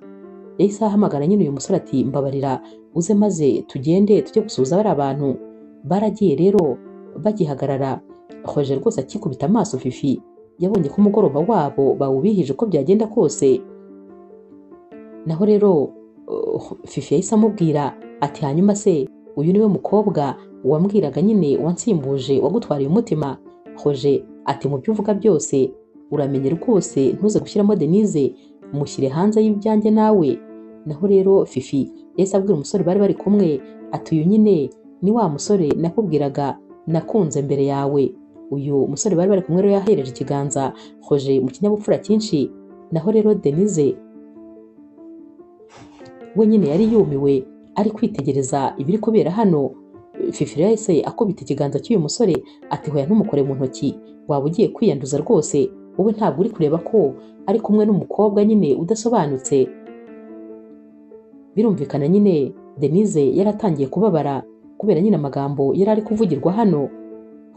Yahise ahamagara nyine uyu musore ati mbabarira uze maze tugende tujye gusuhuza bari abantu. Baragiye rero bagihagarara. Roger rwose akikubita amaso Fifi yabonye ko umugoroba wabo bawubihije uko byagenda kose. Naho rero Fifi yahise amubwira ati hanyuma se uyu niwe mukobwa wambwiraga nyine wansimbuje wagutwariye umutima? Roger ati mu byo uvuga byose uramenye rwose, ntuze gushyiramo Denise, mushyire hanze y'ibyanjye nawe. Naho rero Fifi yahise abwira umusore bari bari kumwe ati uyu nyine ni wa musore nakubwiraga nakunze mbere yawe. Uyu musore bari bari kumwe rero yahereje ikiganza Roger mu kinyabupfura cyinshi. Naho rero Denise we nyine yari yumiwe ari kwitegereza ibiri kubera hano. Fifi yahise akubita ikiganza cy'uyu musore ati hoya ntumukore mu ntoki, waba ugiye kwiyanduza rwose, wowe ntabwo uri kureba ko ari kumwe n'umukobwa nyine udasobanutse. Birumvikana nyine Denise yaratangiye kubabara kubera nyine amagambo yari ari kuvugirwa hano.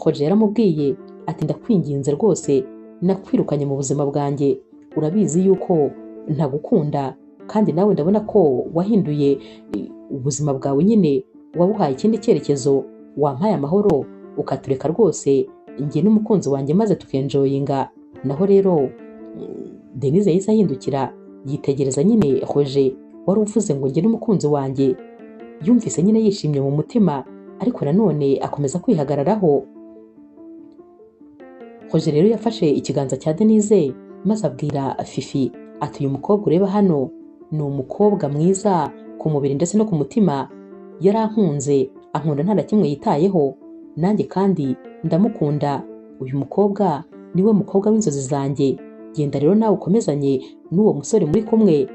Roger yaramubwiye ati ndakwinginze rwose, nakwirukanye mu buzima bwanjye, urabizi yuko ntagukunda kandi nawe ndabona ko wahinduye ubuzima bwawe, nyine wabuhaye ikindi cyerekezo, wampaye amahoro ukatureka rwose njye n'umukunzi wanjye maze tukenjoyinga. Naho rero Denise yahise ahindukira yitegereza nyine Roger wari uvuze ngo njye n'umukunzi wanjye. Yumvise nyine yishimye mu mutima ariko nanone akomeza kwihagararaho. Roger rero yafashe ikiganza cya Denise maze abwira Fifi ati uyu mukobwa ureba hano ni umukobwa mwiza ku mubiri ndetse no ku mutima. Yarankunze, ankunda nta na kimwe yitayeho, nanjye kandi ndamukunda. Uyu mukobwa niwe mukobwa w'inzozi zanjye, genda rero nawe ukomezanye n'uwo musore muri kumwe.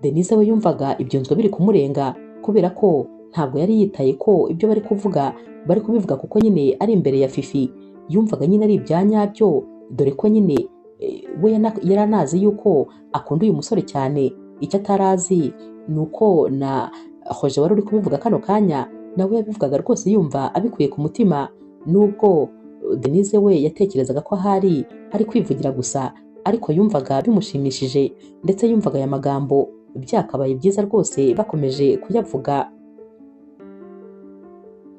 Denise we yumvaga ibyunzwe biri kumurenga kubera ko ntabwo yari yitaye ko ibyo bari kuvuga bari kubivuga kuko nyine ari imbere ya Fifi. Yumvaga nyine ari ibya nyabyo, dore ko nyine we yaranazi yuko akunda uyu musore cyane. Icyo atarazi ni uko na Roger wari uri kubivuga kano kanya nawe yabivugaga rwose yumva abikuye ku mutima, nubwo Denise we yatekerezaga ko ahari ari kwivugira gusa, ariko yumvaga bimushimishije ndetse yumvaga aya magambo byakabaye byiza rwose bakomeje kuyavuga.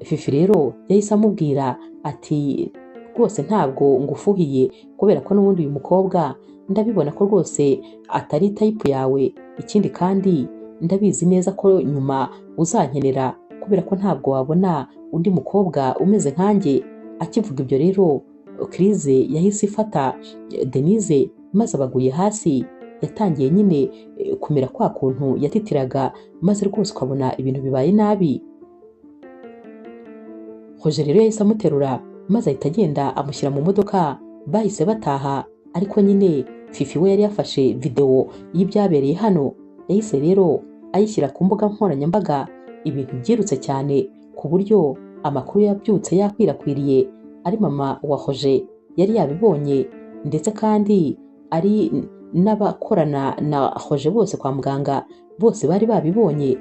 Fifi rero yahise amubwira ati rwose ntabwo ngufuhiye kubera ko n'ubundi uyu mukobwa ndabibona ko rwose atari type yawe, ikindi kandi ndabizi neza ko nyuma uzankenera kubera ko ntabwo wabona undi mukobwa umeze nkanjye. Akivuga ibyo rero Krize yahise ifata Denise maze abaguye hasi. Yatangiye nyine kumera kwa kuntu yatitiraga, maze rwose ukabona ibintu bibaye nabi. Roger rero yahise amuterura maze ahita agenda amushyira mu modoka, bahise bataha. Ariko nyine Fifi we yari yafashe video y'ibyabereye hano, yahise rero ayishyira ku mbuga nkoranyambaga. Ibintu byirutse cyane ku buryo amakuru yabyutse yakwirakwiriye. Ari mama wa Roger yari yabibonye, ndetse kandi ari n'abakorana na Roger bose kwa muganga bose bari babibonye.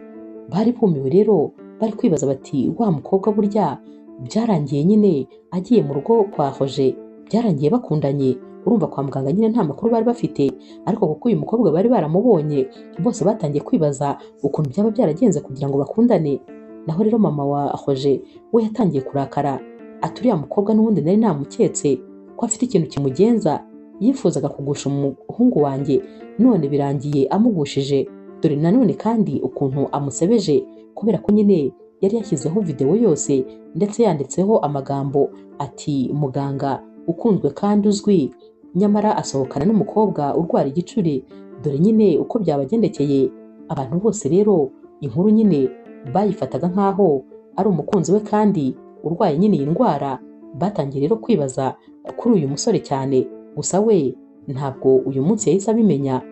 Bari bumiwe rero, bari kwibaza bati wa mukobwa burya byarangiye nyine agiye mu rugo kwa Roger, byarangiye bakundanye. Urumva kwa muganga nyine nta makuru bari bafite, ariko kuko uyu mukobwa bari baramubonye bose batangiye kwibaza ukuntu byaba byaragenze kugira ngo bakundane. Naho rero mama wa Roger we yatangiye kurakara, ati uriya mukobwa n'ubundi nari namuketse ko afite ikintu kimugenza, yifuzaga kugusha umuhungu wanjye, none birangiye amugushije. Dore nanone kandi ukuntu amusebeje, kubera ko nyine yari yashyizeho video yose ndetse yanditseho amagambo ati muganga ukunzwe kandi uzwi, nyamara asohokana n'umukobwa urwara igicuri. Dore nyine uko byabagendekeye. Abantu bose rero inkuru nyine bayifataga nk'aho ari umukunzi we kandi urwaye nyine iyi ndwara. Batangiye rero kwibaza kuri uyu musore cyane, gusa we ntabwo uyu munsi yahise abimenya.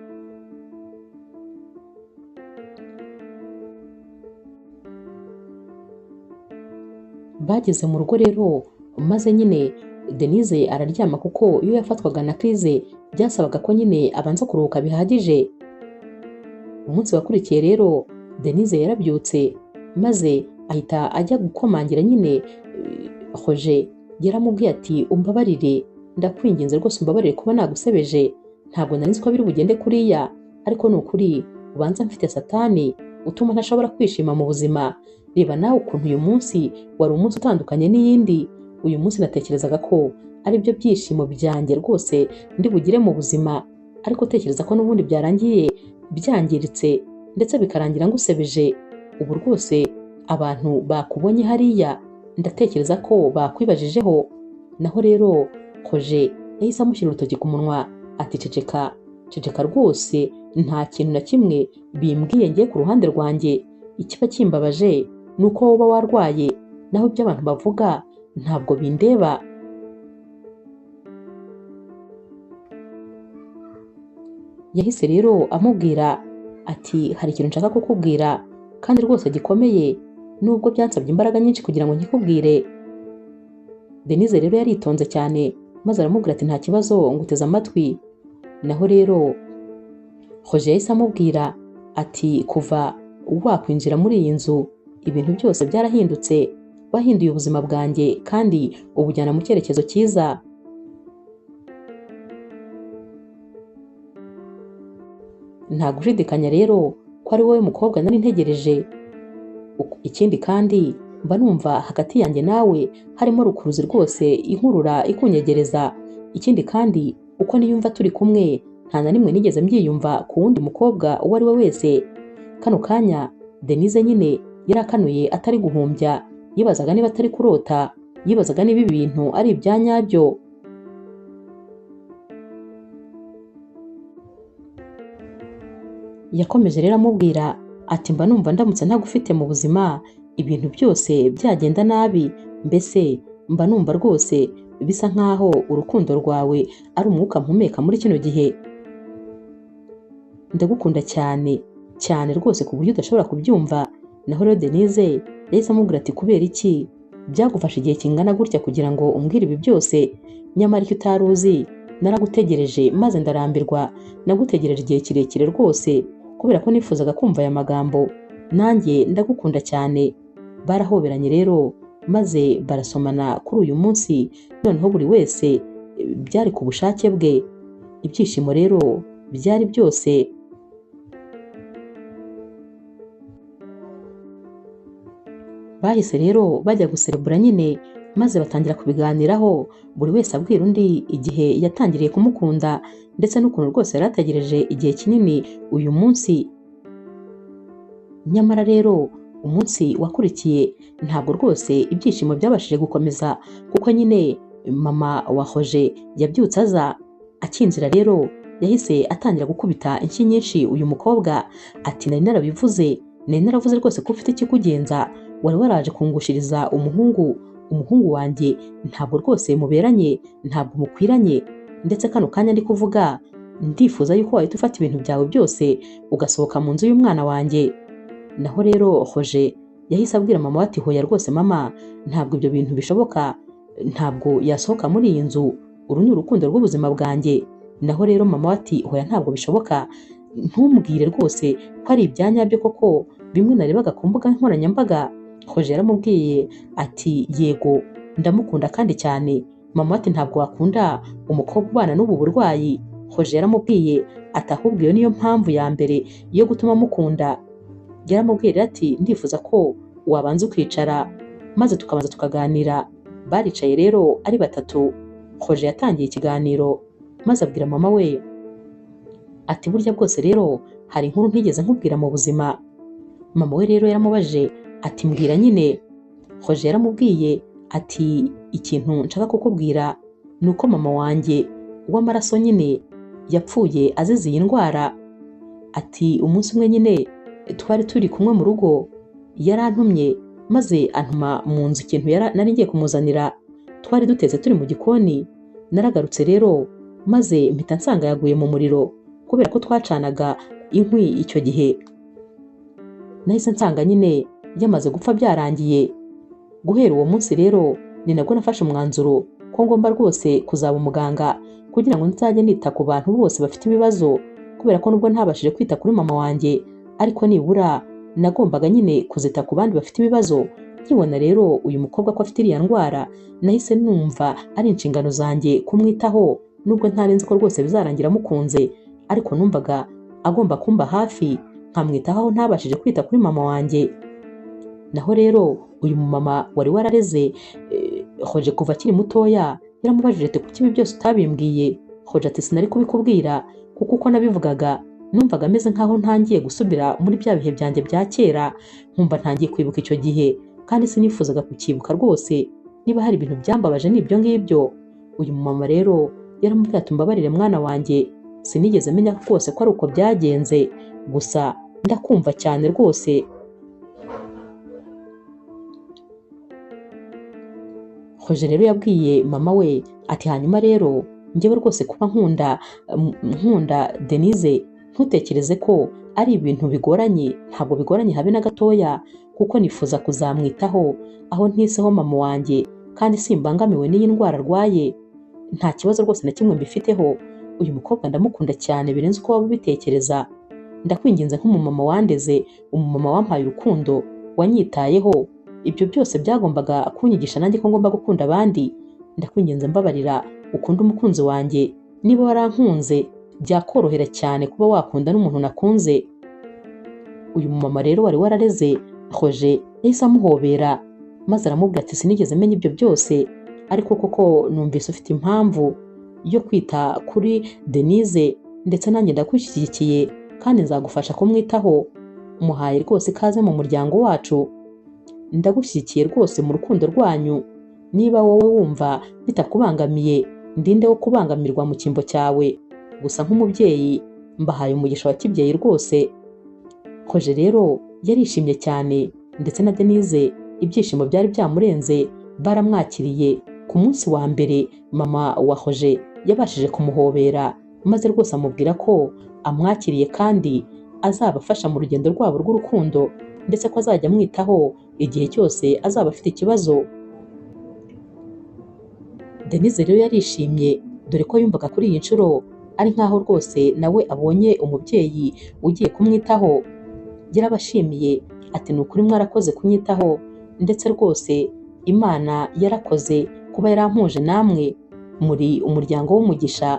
Bageze mu rugo rero maze nyine Denise araryama, kuko iyo yafatwaga na Krize byasabaga ko nyine abanza kuruhuka bihagije. Umunsi wakurikiye rero Denise yarabyutse maze ahita ajya gukomangira nyine Roger. Yaramubwiye ati umbabarire, ndakwinginze rwose umbabarire kuba nagusebeje, ntabwo nari nzi ko biri bugende kuriya, ariko ni ukuri ubanza mfite satani utuma ntashobora kwishima mu buzima. Reba nawe ukuntu uyu munsi wari umunsi utandukanye n'iyindi. Uyu munsi natekerezaga ko ari byo byishimo byanjye rwose ndi bugire mu buzima, ariko tekereza ko n'ubundi byarangiye byangiritse ndetse bikarangira ngusebeje. Ubu rwose abantu bakubonye hariya ndatekereza ko bakwibajijeho. Naho rero Roger yahise amushyira urutoki ku munwa ati ceceka, ceceka rwose, nta kintu na kimwe bimbwiye ngiye ku ruhande rwanjye. Ikiba kimbabaje ni uko woba warwaye, naho ibyo abantu bavuga ntabwo bindeba. Yahise rero amubwira ati hari ikintu nshaka kukubwira kandi rwose gikomeye, nubwo byansabye imbaraga nyinshi kugira ngo nkikubwire. Denise rero yaritonze cyane maze aramubwira ati nta kibazo, nguteze amatwi. Naho rero Roger yahise amubwira ati kuva wakwinjira muri iyi nzu ibintu byose byarahindutse, wahinduye ubuzima bwanjye kandi ubujyana mu cyerekezo cyiza. Nta gushidikanya rero ko ari wowe mukobwa nari ntegereje. Ikindi kandi mba numva hagati yanjye nawe harimo rukuruzi rwose inkurura ikunyegereza. Ikindi kandi uko niyumva turi kumwe nta na rimwe nigeze mbyiyumva ku wundi mukobwa uwo ari we wese. Kano kanya Denise nyine yarakanuye atari guhumbya, yibazaga niba atari kurota, yibazaga niba ibintu ari ibya nyabyo. Yakomeje rero amubwira ati mba numva ndamutse ntagufite mu buzima ibintu byose byagenda nabi, mbese mba numva rwose bisa nkaho urukundo rwawe ari umwuka mpumeka muri kino gihe. Ndagukunda cyane cyane rwose ku buryo udashobora kubyumva. Naho rero Denise yahise amubwira ati kubera iki byagufashe igihe kingana gutya kugira ngo umbwire ibi byose? Nyamara icyo utari uzi, naragutegereje maze ndarambirwa. Nagutegereje igihe kirekire rwose kubera ko nifuzaga kumva aya magambo. Nanjye ndagukunda cyane. Barahoberanye rero maze barasomana kuri uyu munsi, noneho buri wese byari ku bushake bwe. Ibyishimo rero byari byose. Bahise rero bajya guserebura nyine maze batangira kubiganiraho, buri wese abwira undi igihe yatangiriye kumukunda ndetse n'ukuntu rwose yari ategereje igihe kinini uyu munsi. Nyamara rero umunsi wakurikiye ntabwo rwose ibyishimo byabashije gukomeza, kuko nyine mama wa Roger yabyutse aza. Akinjira rero yahise atangira gukubita inshyi nyinshi uyu mukobwa, ati nari naravuze rwose ko ufite ikikugenza, wari waraje kungushiriza umuhungu wanjye ntabwo rwose muberanye, ntabwo mukwiranye, ndetse kano kanya ndi kuvuga ndifuza yuko wahita ufata ibintu byawe byose ugasohoka mu nzu y'umwana wanjye. Naho rero Roger yahise abwira mama we ati hoya rwose mama, ntabwo ibyo bintu bishoboka, ntabwo yasohoka muri iyi nzu, uru ni urukundo rw'ubuzima bwanjye. Naho rero mama we ati hoya ntabwo bishoboka, ntumbwire rwose ko ari ibyanyabyo koko bimwe narebaga ku mbuga nkoranyambaga. Roger yaramubwiye ati yego ndamukunda kandi cyane. Mama we ati ntabwo wakunda umukobwa ubana n'ubu burwayi. Roger yaramubwiye ati ahubwo iyo niyo mpamvu ya mbere yo gutuma mukunda. Yaramubwira ati ndifuza ko wabanza ukicara maze tukabanza tukaganira. Baricaye rero ari batatu. Roger yatangiye ikiganiro maze abwira mama we ati burya bwose rero hari inkuru ntigeze nkubwira mu buzima. Mama we rero yaramubajije ati mbwira nyine. Roger yaramubwiye ati ikintu nshaka kukubwira ni uko mama wanjye w'amaraso nyine yapfuye azize iyi ndwara. Ati umunsi umwe nyine twari turi kumwe mu rugo, yarantumye maze antuma mu nzu ikintu nari ngiye kumuzanira. Twari dutetse turi mu gikoni, naragarutse rero maze mpita nsanga yaguye mu muriro kubera ko twacanaga inkwi icyo gihe. Nahise nsanga nyine yamaze gupfa byarangiye. Guhera uwo munsi rero ni nabwo nafashe umwanzuro ko ngomba rwose kuzaba umuganga kugira ngo nzajye nita ku bantu bose bafite ibibazo, kubera ko nubwo ntabashije kwita kuri mama wanjye ariko nibura nagombaga nyine kuzita ku bandi bafite ibibazo. Nkibona rero uyu mukobwa ko afite iriya ndwara, nahise numva ari inshingano zanjye kumwitaho, nubwo ntari nzi ko rwose bizarangira mukunze, ariko numvaga agomba kumba hafi nkamwitaho aho ntabashije kwita kuri mama wanjye. Naho rero uyu mumama wari warareze Roger kuva akiri mutoya yaramubajije ati kuki ibi byose utabimbwiye? Roger ati sinari kubikubwira kuko uko nabivugaga numvaga ameze nkaho ntangiye gusubira muri bya bihe byanjye bya kera, nkumva ntangiye kwibuka icyo gihe kandi sinifuzaga kukibuka rwose. Niba hari ibintu byambabaje ni ibyo ngibyo. Uyu mumama rero yaramubwiye ati mbabarire mwana wanjye, sinigeze menya rwose ko ari uko byagenze, gusa ndakumva cyane rwose. Roger rero yabwiye mama we ati hanyuma rero njyewe rwose kuba nkunda Denise, ntutekereze ko ari ibintu bigoranye, ntabwo bigoranye habe na gatoya, kuko nifuza kuzamwitaho aho ntiseho mama wanjye kandi simbangamiwe n'iyi ndwara arwaye. Nta kibazo rwose na kimwe mbifiteho. Uyu mukobwa ndamukunda cyane birenze uko waba ubitekereza. Ndakwinginze nk'umumama wandeze, umumama wampaye urukundo, wanyitayeho, ibyo byose byagombaga kunyigisha nanjye ko ngomba gukunda abandi. Ndakwinginze mbabarira ukunda umukunzi wanjye. Niba warankunze byakorohera cyane kuba wakunda n'umuntu nakunze. Uyu mumama rero wari warareze Roger yahise amuhobera maze aramubwira ati sinigeze menya ibyo byose, ariko koko numvise ufite impamvu yo kwita kuri Denise, ndetse nanjye ndagushyigikiye kandi nzagufasha kumwitaho. Muhaye rwose ikaze mu muryango wacu, ndagushyigikiye rwose mu rukundo rwanyu. Niba wowe wumva bitakubangamiye, ndinde wo kubangamirwa mu cyimbo cyawe, gusa nk'umubyeyi mbahaye umugisha wa kibyeyi rwose. Roger rero yarishimye cyane, ndetse na Denise ibyishimo byari byamurenze. Baramwakiriye ku munsi wa mbere. Mama wa Roger yabashije kumuhobera maze rwose amubwira ko amwakiriye kandi azabafasha mu rugendo rwabo rw'urukundo, ndetse ko azajya amwitaho igihe cyose azaba afite ikibazo. Denise rero yarishimye, dore ko yumvaga kuri iyi nshuro ari nkaho rwose nawe abonye umubyeyi ugiye kumwitaho. Yarabashimiye ati ni ukuri mwarakoze kunyitaho, ndetse rwose Imana yarakoze kuba yarampuje namwe, muri umuryango w'umugisha.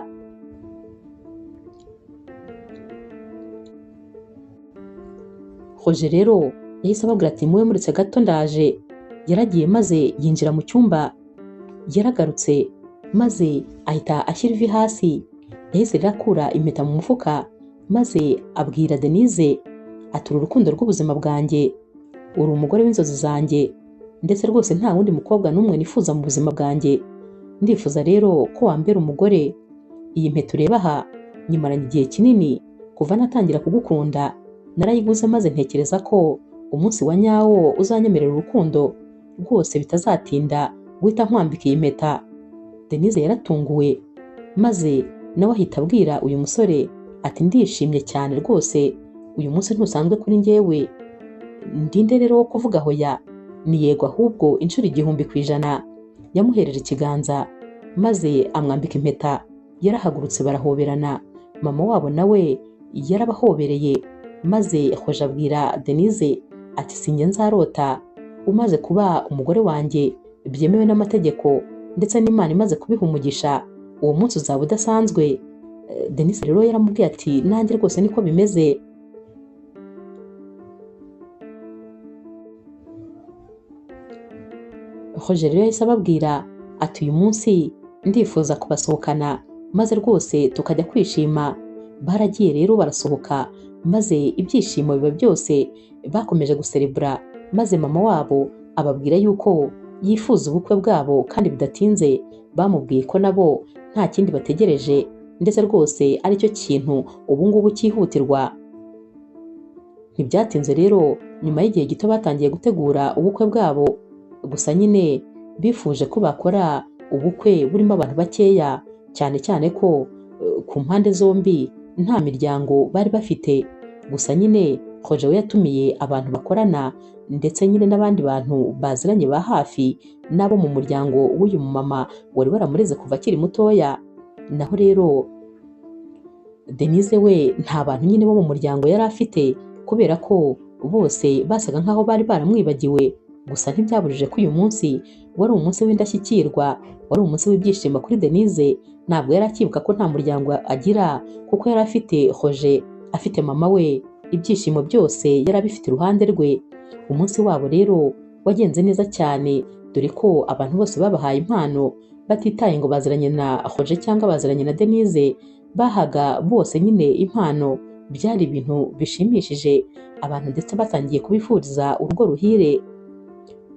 Roger rero yahise ababwira ati muwe muretse gato ndaje. Yaragiye maze yinjira mu cyumba, yaragarutse maze ahita ashyira ivi hasi. Yahise rero akura impeta mu mufuka maze abwira Denise ati uru rukundo rw'ubuzima bwanjye, uri umugore w'inzozi zanjye, ndetse rwose nta wundi mukobwa n'umwe nifuza mu buzima bwanjye. Ndifuza rero ko wambera umugore. Iyi mpeta ureba aha nyimaranye igihe kinini kuva natangira kugukunda, narayiguze maze ntekereza ko umunsi wa nyawo uzanyemerera urukundo rwose bitazatinda guhita nkwambika iyi mpeta. Denise yaratunguwe maze nawe ahita abwira uyu musore ati ndishimye cyane rwose, uyu munsi ntusanzwe kuri njyewe. Ndinde rero wo kuvuga hoya? Ni yego ahubwo inshuro 1000%. Yamuhereje ikiganza maze amwambika impeta. Yarahagurutse barahoberana. Mama wabo nawe yarabahobereye maze Hoje abwira Denise ati sinjye nzarota umaze kuba umugore wanjye byemewe n'amategeko ndetse n'Imana imaze kubiha umugisha, uwo munsi uzaba udasanzwe. Denise rero yaramubwiye ati nanjye rwose niko bimeze. Hoje rero yahise ababwira ati uyu munsi ndifuza kubasohokana maze rwose tukajya kwishima. Baragiye rero barasohoka maze ibyishimo biba byose, bakomeje guserebura maze mama wabo ababwira yuko yifuza ubukwe bwabo kandi bidatinze. Bamubwiye ko nabo nta kindi bategereje ndetse rwose aricyo kintu ubu ngubu cyihutirwa. Ntibyatinze rero nyuma y'igihe gito batangiye gutegura ubukwe bwabo, gusa nyine bifuje ko bakora ubukwe burimo abantu bakeya, cyane cyane ko ku mpande zombi nta miryango bari bafite. Gusa nyine Hoje we yatumiye abantu bakorana ndetse nyine n'abandi bantu baziranye ba hafi n'abo mu muryango w'uyu mumama wari waramureze kuva akiri mutoya. Naho rero Denise we nta bantu nyine bo mu muryango yari afite kubera ko bose basaga nkaho bari baramwibagiwe. Gusa ntibyabujije ko uyu munsi wari umunsi w'indashyikirwa, wari umunsi w'ibyishimo kuri Denise. Ntabwo yari akibuka ko nta muryango agira kuko yari afite Hoje, afite mama we. Ibyishimo byose yari abifite iruhande rwe. Umunsi wabo rero wagenze neza cyane, dore ko abantu bose babahaye impano batitaye ngo baziranye na Hoje cyangwa baziranye na Denise. Bahaga bose nyine impano. Byari ibintu bishimishije, abantu ndetse batangiye kubifuriza urugo ruhire.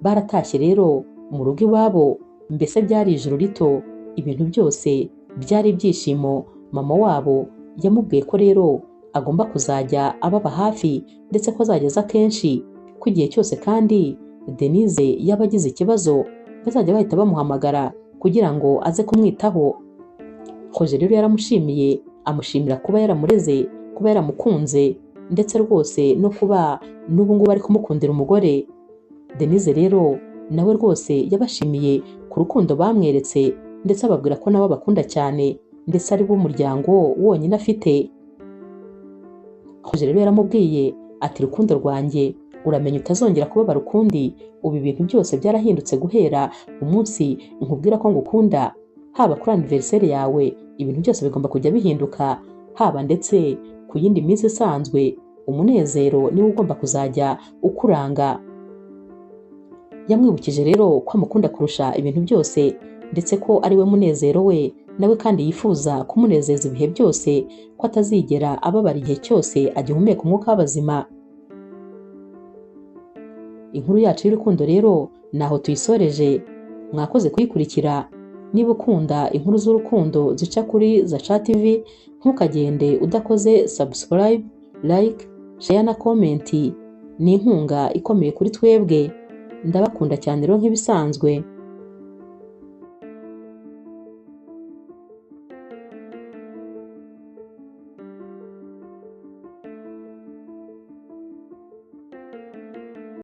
Baratashye rero mu rugo iwabo, mbese byari ijoro rito, ibintu byose byari ibyishimo. Mama wabo yamubwiye ko rero agomba kuzajya ababa hafi ndetse ko azageza kenshi, ko igihe cyose kandi Denise yaba agize ikibazo bazajya bahita bamuhamagara kugira ngo aze kumwitaho. Hoje rero yaramushimiye, amushimira kuba yaramureze, kuba yaramukunze ndetse rwose no kuba n'ubu ngubu ari kumukundira umugore. Denise rero nawe rwose yabashimiye ku rukundo bamweretse ndetse ababwira ko nawe abakunda cyane ndetse ari bo umuryango wonyine afite. Hoje rero yaramubwiye ati rukundo rwanjye, uramenya utazongera kubabara ukundi. Ubu ibintu byose byarahindutse guhera umunsi nkubwira ko ngukunda. Haba kuri anniversaire yawe ibintu byose bigomba kujya bihinduka, haba ndetse ku yindi minsi isanzwe. Umunezero niwo ugomba kuzajya ukuranga. Yamwibukije rero ko amukunda kurusha ibintu byose ndetse ko ari we munezero we, nawe kandi yifuza kumunezeza ibihe byose, ko atazigera ababara igihe cyose agihumeka umwuka w'abazima. Inkuru yacu y'urukundo rero naho tuyisoreje. Mwakoze kuyikurikira. Niba ukunda inkuru z'urukundo zica kuri Zaca TV, ntukagende udakoze subscribe, like, share na comment. Ni inkunga ikomeye kuri twebwe. Ndabakunda cyane rero nk'ibisanzwe.